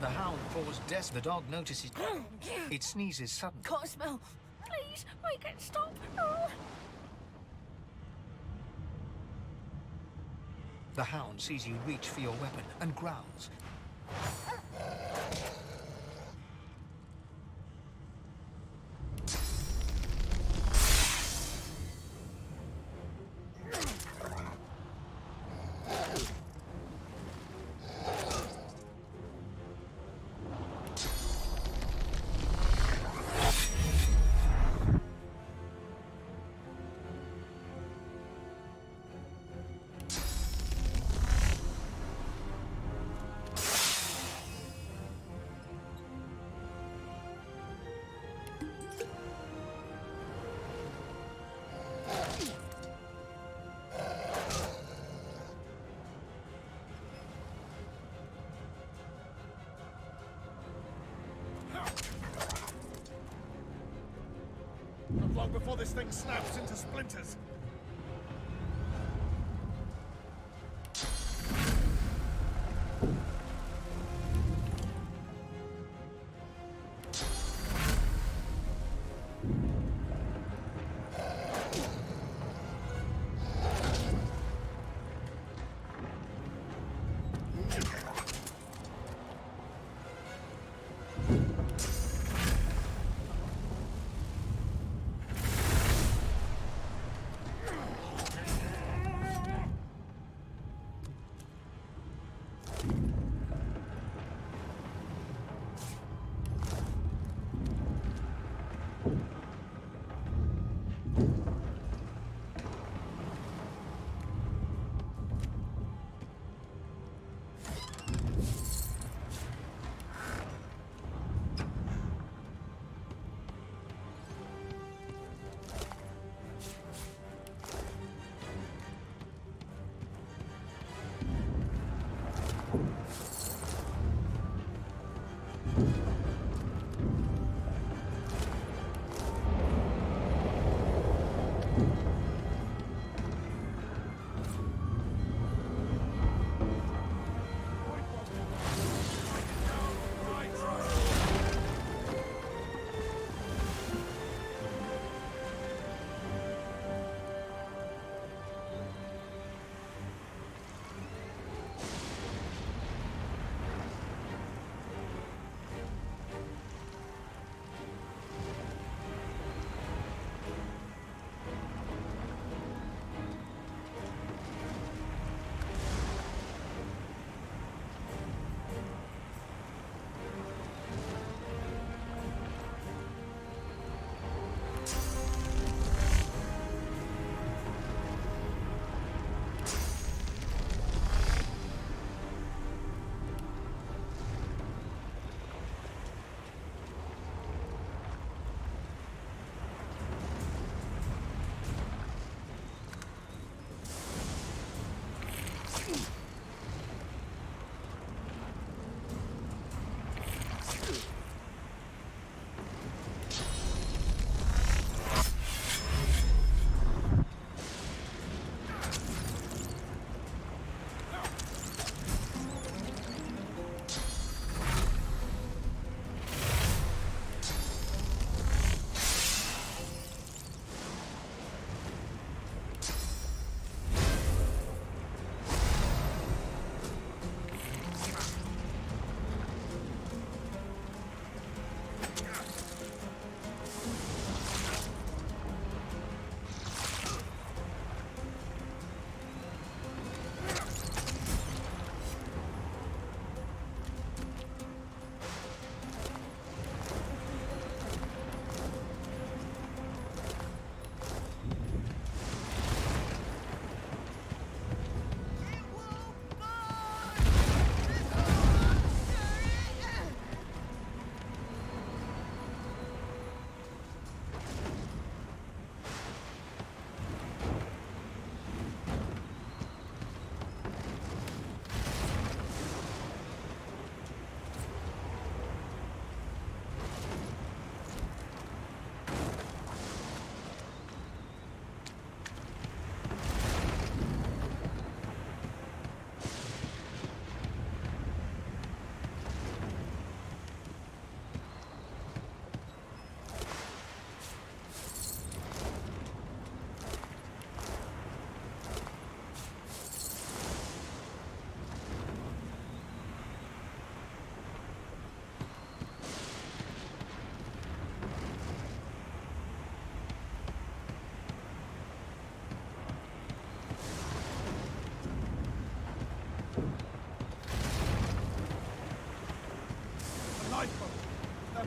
The hound paws death. The dog notices. It sneezes suddenly. Can't smell. Please, make it stop. Oh. The hound sees you reach for your weapon and growls. Not long before this thing snaps into splinters.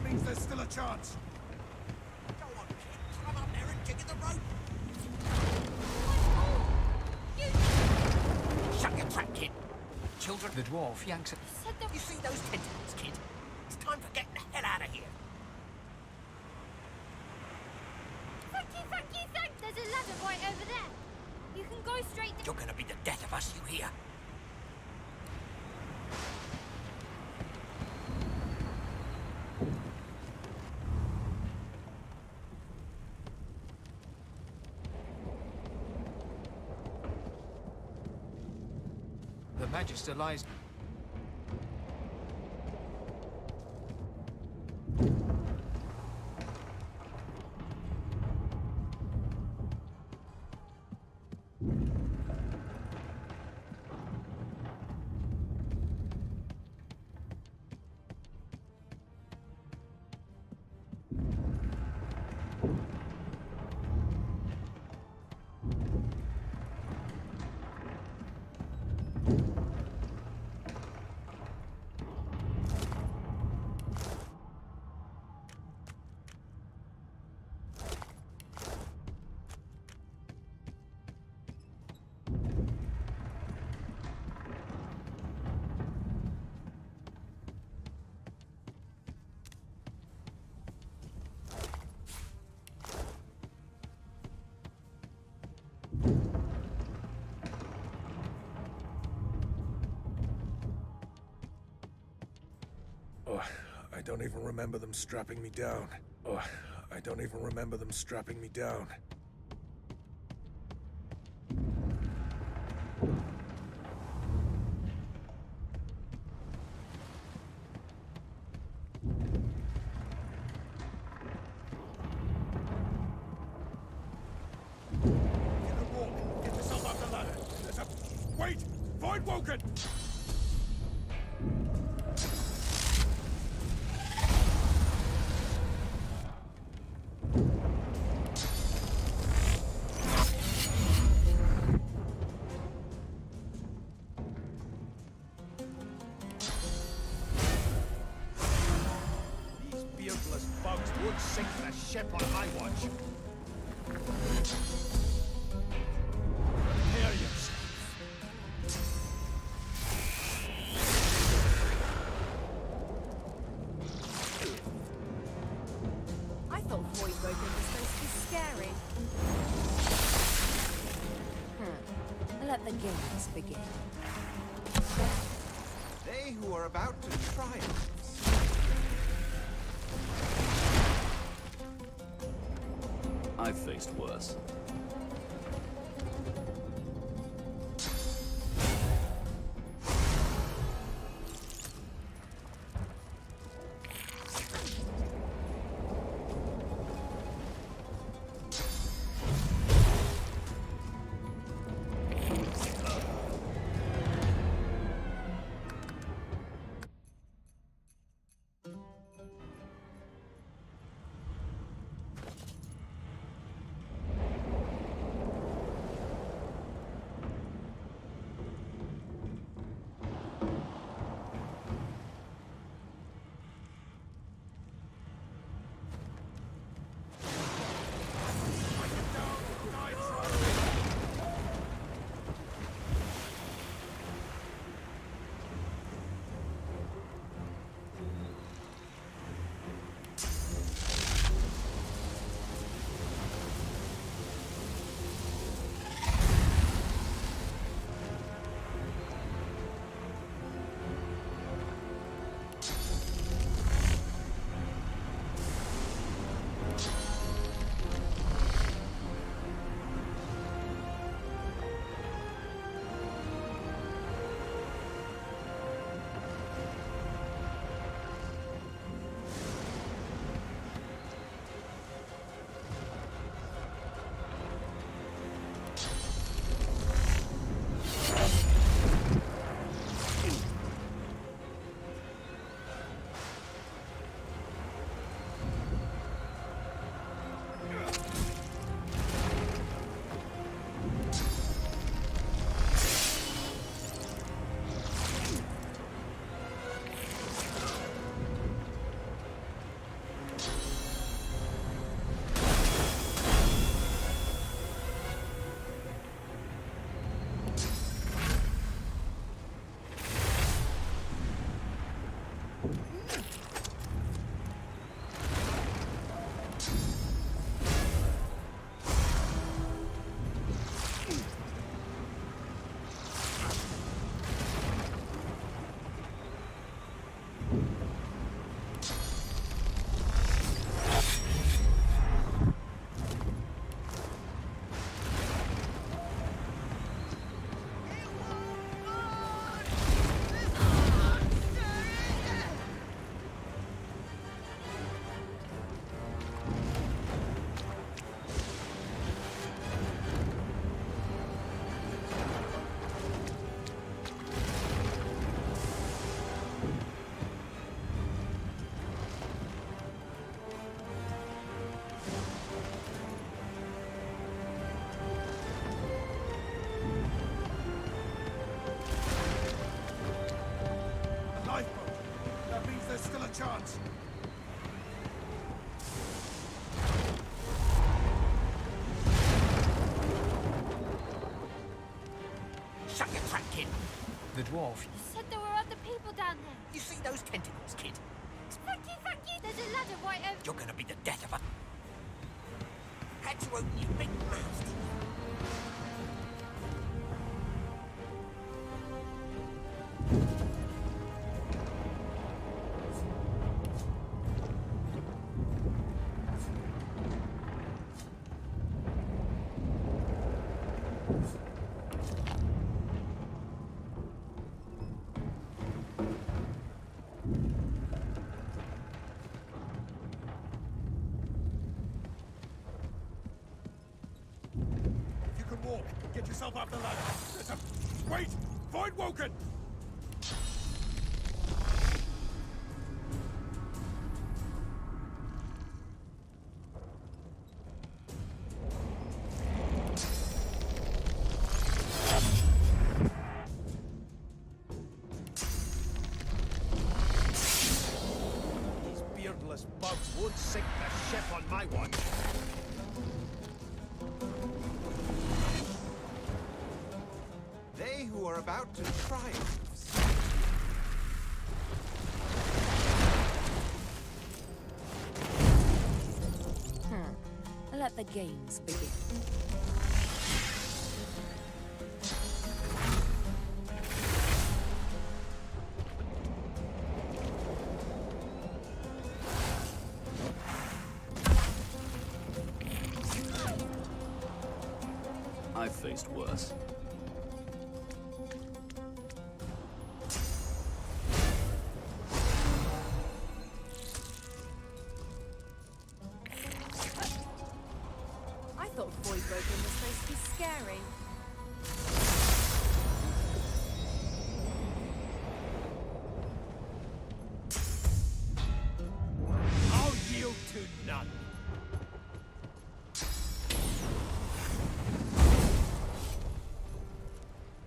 means there's still a chance. Go on, kid. Climb up there and dig in the rope. Shut your trap, kid. Children. The dwarf yanks at... You see those tentacles, kid? It's time for getting the hell out of here. Thank you, thank you, thank you! There's a ladder right over there. You can go straight You're gonna be the death of us, you hear? The Magister lies... Oh, I don't even remember them strapping me down. Oh, I don't even remember them strapping me down. Get yourself up the ladder. There's a... Wait! Void Woken! These beardless bugs would sink the ship on my watch. Prepare yourself. I thought Void Woken was supposed to be scary. Let the games begin. They who are about to triumph. I've faced worse. kid. The dwarf. You said there were other people down there. You see those tentacles, kid? Thank you, thank you. There's a ladder right over... You're gonna be the death of a... Had to open your big mouth, didn't you? If you can walk, get yourself up the ladder. There's a... Wait! Void Woken! These beardless bugs won't sink the ship on my watch. They who are about to triumph. Let the games begin. I've faced worse. I thought Void Woken was supposed to be scary. I'll yield to none.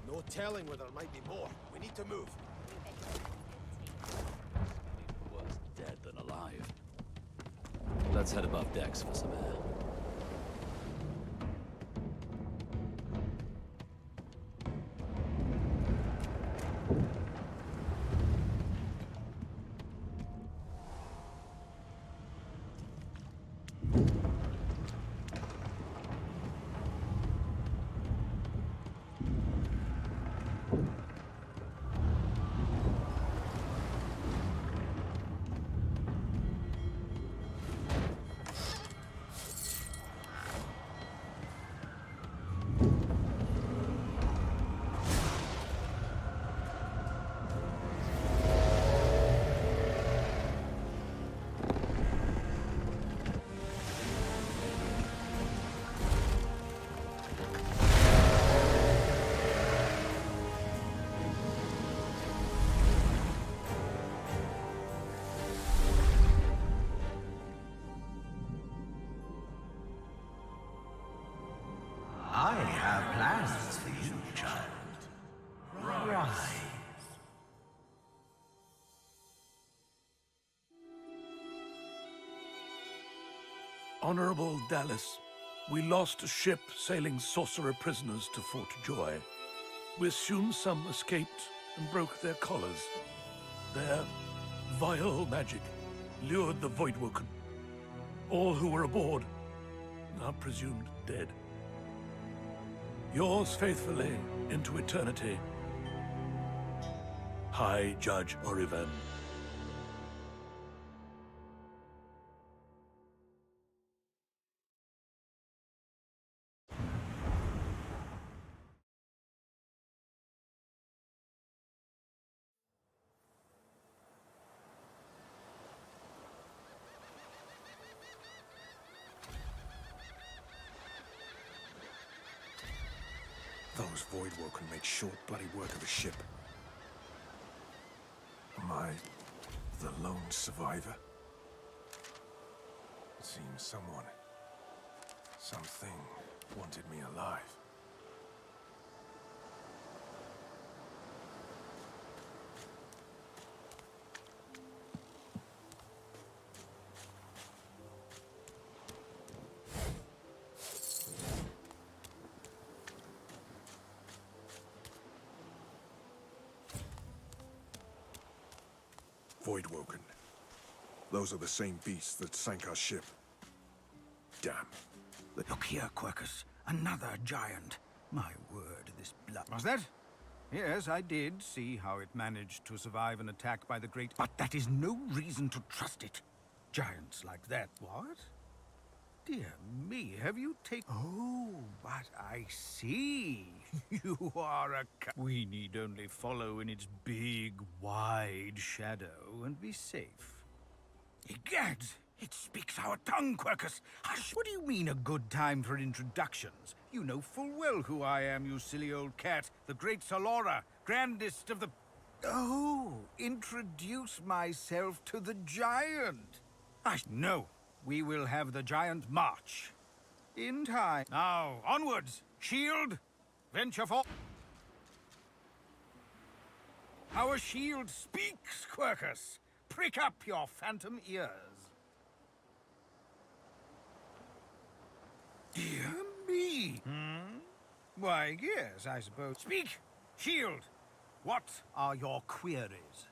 No telling where there might be more. We need to move. Worse dead than alive. Let's head above decks for some air. I have plans for you, child. Rise. Honorable Dallas, we lost a ship sailing sorcerer prisoners to Fort Joy. We assume some escaped and broke their collars. Their vile magic lured the Voidwoken. All who were aboard are presumed dead. Yours faithfully into eternity, High Judge Oriven. Those Voidwoken made short bloody work of a ship. Am I the lone survivor? It seems someone, something, wanted me alive. Voidwoken. Those are the same beasts that sank our ship. Damn. Look here, Quercus. Another giant. My word, this blood... Was that? Yes, I did see how it managed to survive an attack by the great... But that is no reason to trust it. Giants like that, what? Dear me, have you taken... Oh, but I see. You are a... We need only follow in its big, wide shadow and be safe. Egads! It speaks our tongue, Quercus! Hush! What do you mean a good time for introductions? You know full well who I am, you silly old cat. The great Salora, grandest of the... Oh, introduce myself to the giant. No, we will have the giant march. In time. Now, onwards! Shield! Venture for... Our shield speaks, Quercus! Prick up your phantom ears. Dear me! Why, yes, I suppose. Speak! Shield! What are your queries?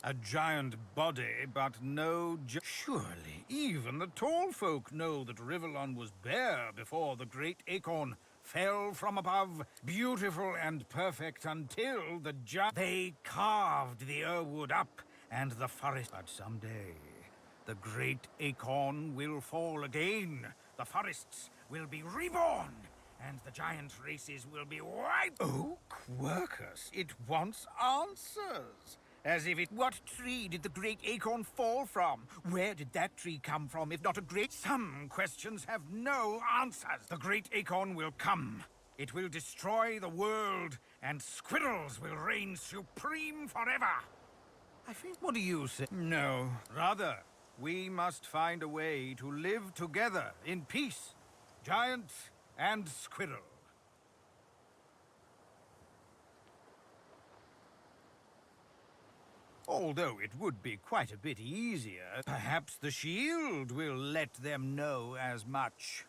A giant body, but no Surely, even the tall folk know that Rivellon was bare before the great acorn fell from above, beautiful and perfect until the They carved the Irwood up and the forest. But someday, the great acorn will fall again. The forests will be reborn, and the giant races will be wiped. Oh, Quercus, it wants answers. As if it... What tree did the great acorn fall from? Where did that tree come from, if not a great... Some questions have no answers. The great acorn will come. It will destroy the world, and squirrels will reign supreme forever. I think... What do you say? No. Rather, we must find a way to live together in peace. Giant and squirrel. Although it would be quite a bit easier, perhaps the shield will let them know as much.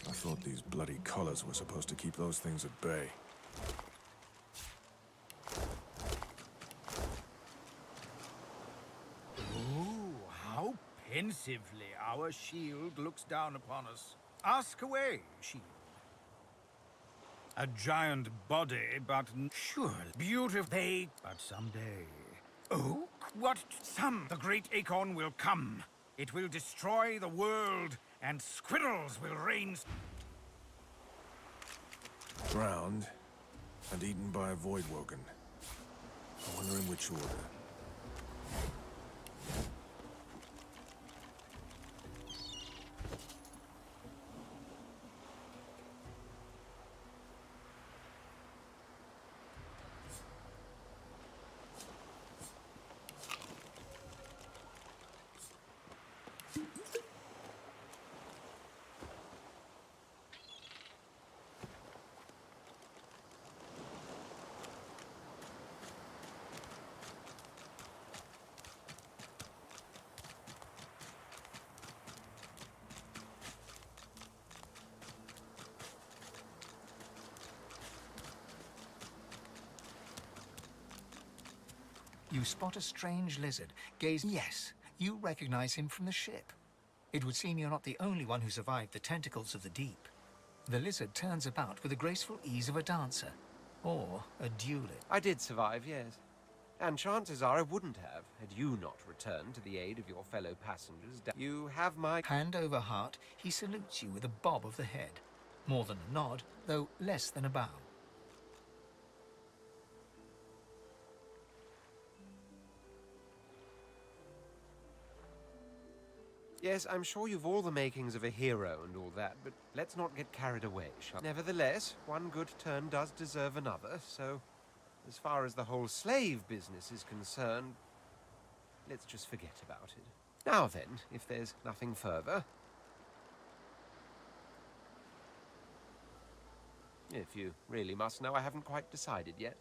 I thought these bloody collars were supposed to keep those things at bay. Oh, how pensively our shield looks down upon us. Ask away, shield. A giant body, but surely beautiful. But someday. Oh, what? The great acorn will come. It will destroy the world, and squirrels will reign. Drowned and eaten by a Voidwoken. I wonder in which order. You spot a strange lizard, gaze. Yes, you recognize him from the ship. It would seem you're not the only one who survived the tentacles of the deep. The lizard turns about with the graceful ease of a dancer, or a duelist. I did survive, yes. And chances are I wouldn't have, had you not returned to the aid of your fellow passengers. You have my... Hand over heart, he salutes you with a bob of the head. More than a nod, though less than a bow. Yes, I'm sure you've all the makings of a hero and all that, but let's not get carried away, shall we? Nevertheless, one good turn does deserve another, so as far as the whole slave business is concerned, let's just forget about it. Now then, if there's nothing further... If you really must know, I haven't quite decided yet.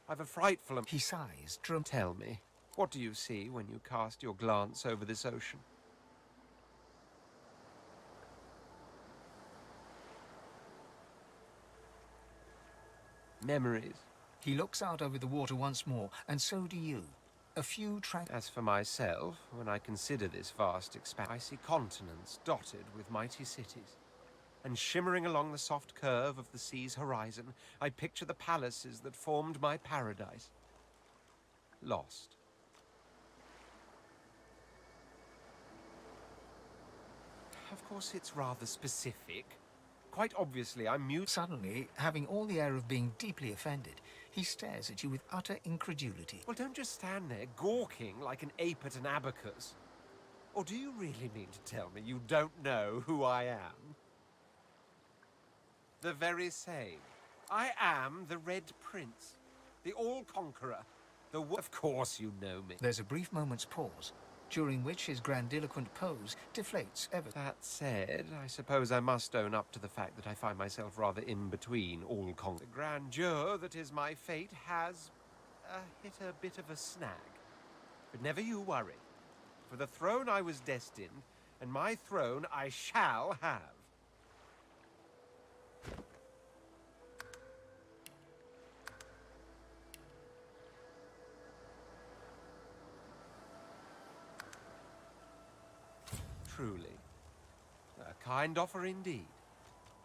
I've a frightful... He sighs, Tell me, what do you see when you cast your glance over this ocean? Memories. He looks out over the water once more, and so do you. A few As for myself, when I consider this vast expanse, I see continents dotted with mighty cities. And shimmering along the soft curve of the sea's horizon, I picture the palaces that formed my paradise. Lost. Of course, it's rather specific. Quite obviously, I'm mute. Suddenly, having all the air of being deeply offended, he stares at you with utter incredulity. Well, don't just stand there gawking like an ape at an abacus. Or do you really mean to tell me you don't know who I am? The very same. I am the Red Prince, the All-Conqueror, the... Of course you know me. There's a brief moment's pause, during which his grandiloquent pose deflates ever. That said, I suppose I must own up to the fact that I find myself rather in between all the grandeur that is my fate has hit a bit of a snag. But never you worry. For the throne I was destined, and my throne I shall have. Truly. A kind offer indeed.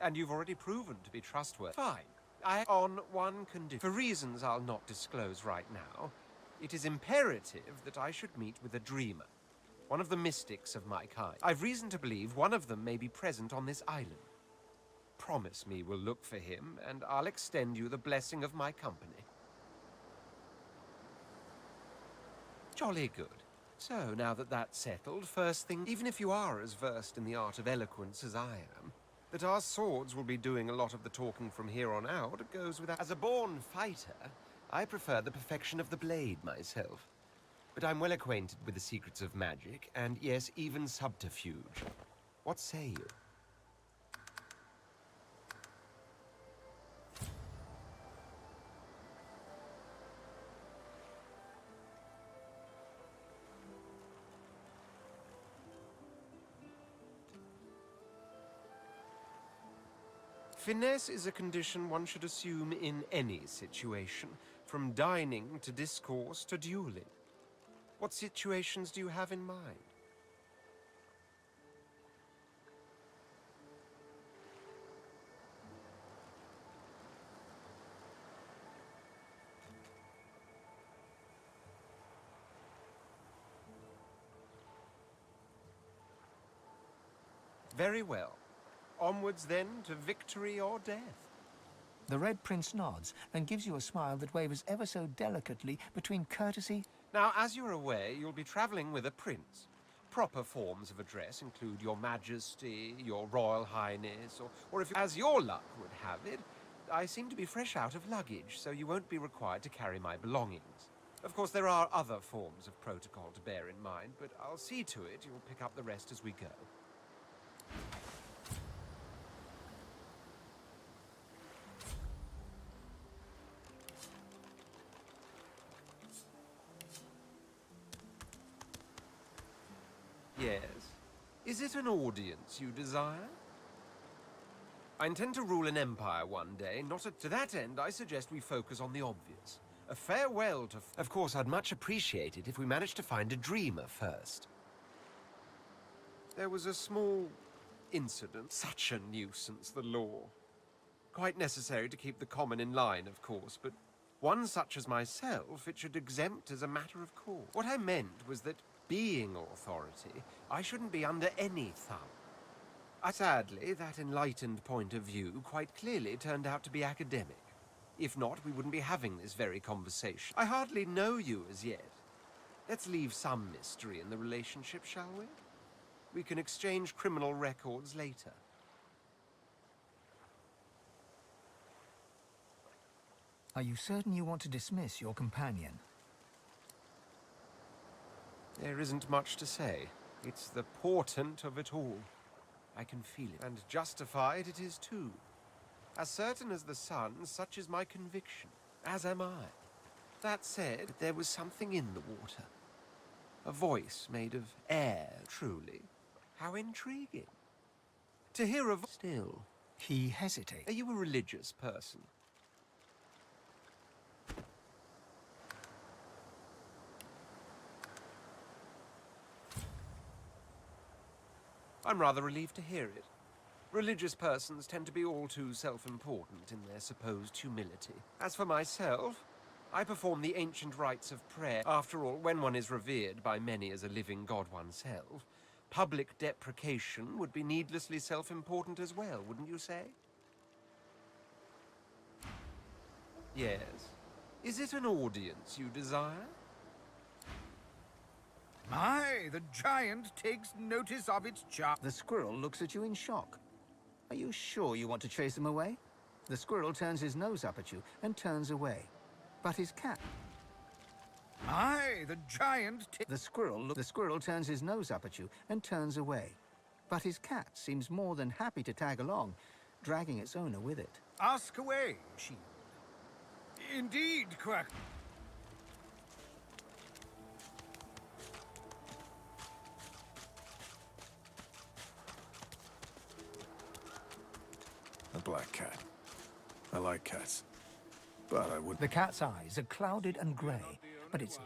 And you've already proven to be trustworthy. Fine. On one condition. For reasons I'll not disclose right now, it is imperative that I should meet with a dreamer. One of the mystics of my kind. I've reason to believe one of them may be present on this island. Promise me we'll look for him, and I'll extend you the blessing of my company. Jolly good. So, now that that's settled, first thing, even if you are as versed in the art of eloquence as I am, that our swords will be doing a lot of the talking from here on out goes without... As a born fighter, I prefer the perfection of the blade myself. But I'm well acquainted with the secrets of magic, and yes, even subterfuge. What say you? Finesse is a condition one should assume in any situation, from dining to discourse to dueling. What situations do you have in mind? Very well. Onwards, then, to victory or death. The Red Prince nods and gives you a smile that wavers ever so delicately between courtesy... Now, as you're aware, you'll be traveling with a prince. Proper forms of address include Your Majesty, Your Royal Highness, or if, as your luck would have it, I seem to be fresh out of luggage, so you won't be required to carry my belongings. Of course, there are other forms of protocol to bear in mind, but I'll see to it you'll pick up the rest as we go. Yes. Is it an audience you desire? I intend to rule an empire one day, not to that end, I suggest we focus on the obvious. A farewell to... Of course, I'd much appreciate it if we managed to find a dreamer first. There was a small incident. Such a nuisance, the law. Quite necessary to keep the common in line, of course, but one such as myself it should exempt as a matter of course. What I meant was that, being authority, I shouldn't be under any thumb. Sadly, that enlightened point of view quite clearly turned out to be academic. If not, we wouldn't be having this very conversation. I hardly know you as yet. Let's leave some mystery in the relationship, shall we? We can exchange criminal records later. Are you certain you want to dismiss your companion? There isn't much to say. It's the portent of it all. I can feel it, and justified it is too. As certain as the sun, such is my conviction, as am I. That said, there was something in the water. A voice made of air, truly. How intriguing. To hear a still. He hesitates. Are you a religious person? I'm rather relieved to hear it. Religious persons tend to be all too self-important in their supposed humility. As for myself, I perform the ancient rites of prayer. After all, when one is revered by many as a living god oneself, public deprecation would be needlessly self-important as well, wouldn't you say? Yes. Is it an audience you desire? My, the giant takes notice of its charm. The squirrel looks at you in shock. Are you sure you want to chase him away? The squirrel turns his nose up at you and turns away. But his cat... My, the giant... The squirrel turns his nose up at you and turns away. But his cat seems more than happy to tag along, dragging its owner with it. Ask away, she. Indeed, Quack. A black cat. I like cats. But I would... The cat's eyes are clouded and grey, but it's...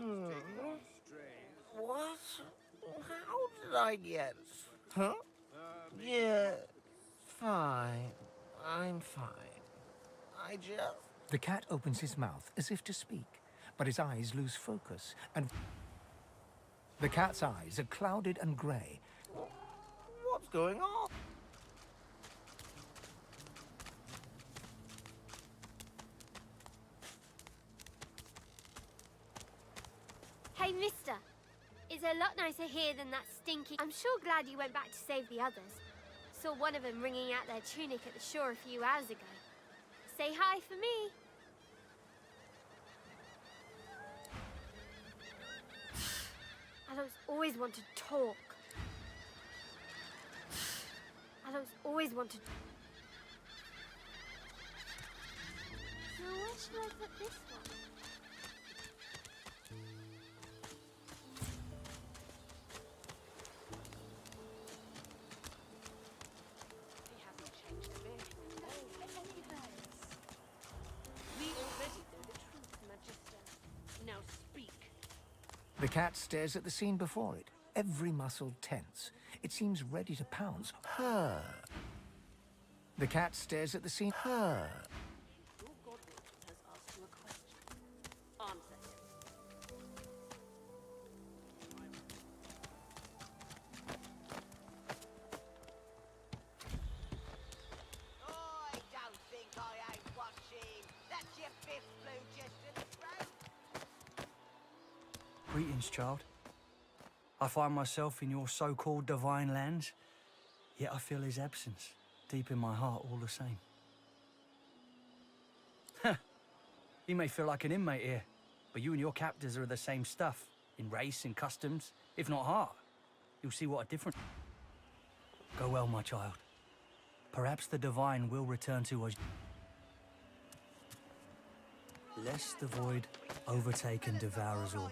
What? How did I get... Huh? Yeah, fine. I'm fine. I just... The cat opens his mouth as if to speak, but his eyes lose focus, and... The cat's eyes are clouded and grey. What's going on? Hey, mister. It's a lot nicer here than that stinky... I'm sure glad you went back to save the others. Saw one of them wringing out their tunic at the shore a few hours ago. Say hi for me. Adults always want to talk. Adults always want to... So where should I put this one? The cat stares at the scene before it, every muscle tense. It seems ready to pounce. Her. The cat stares at the scene. Her. Greetings, child. I find myself in your so-called divine lands, yet I feel his absence deep in my heart all the same. You may feel like an inmate here, but you and your captors are the same stuff, in race and customs, if not heart. You'll see what a difference... Go well, my child. Perhaps the divine will return to us. Lest the void overtake and devour us all.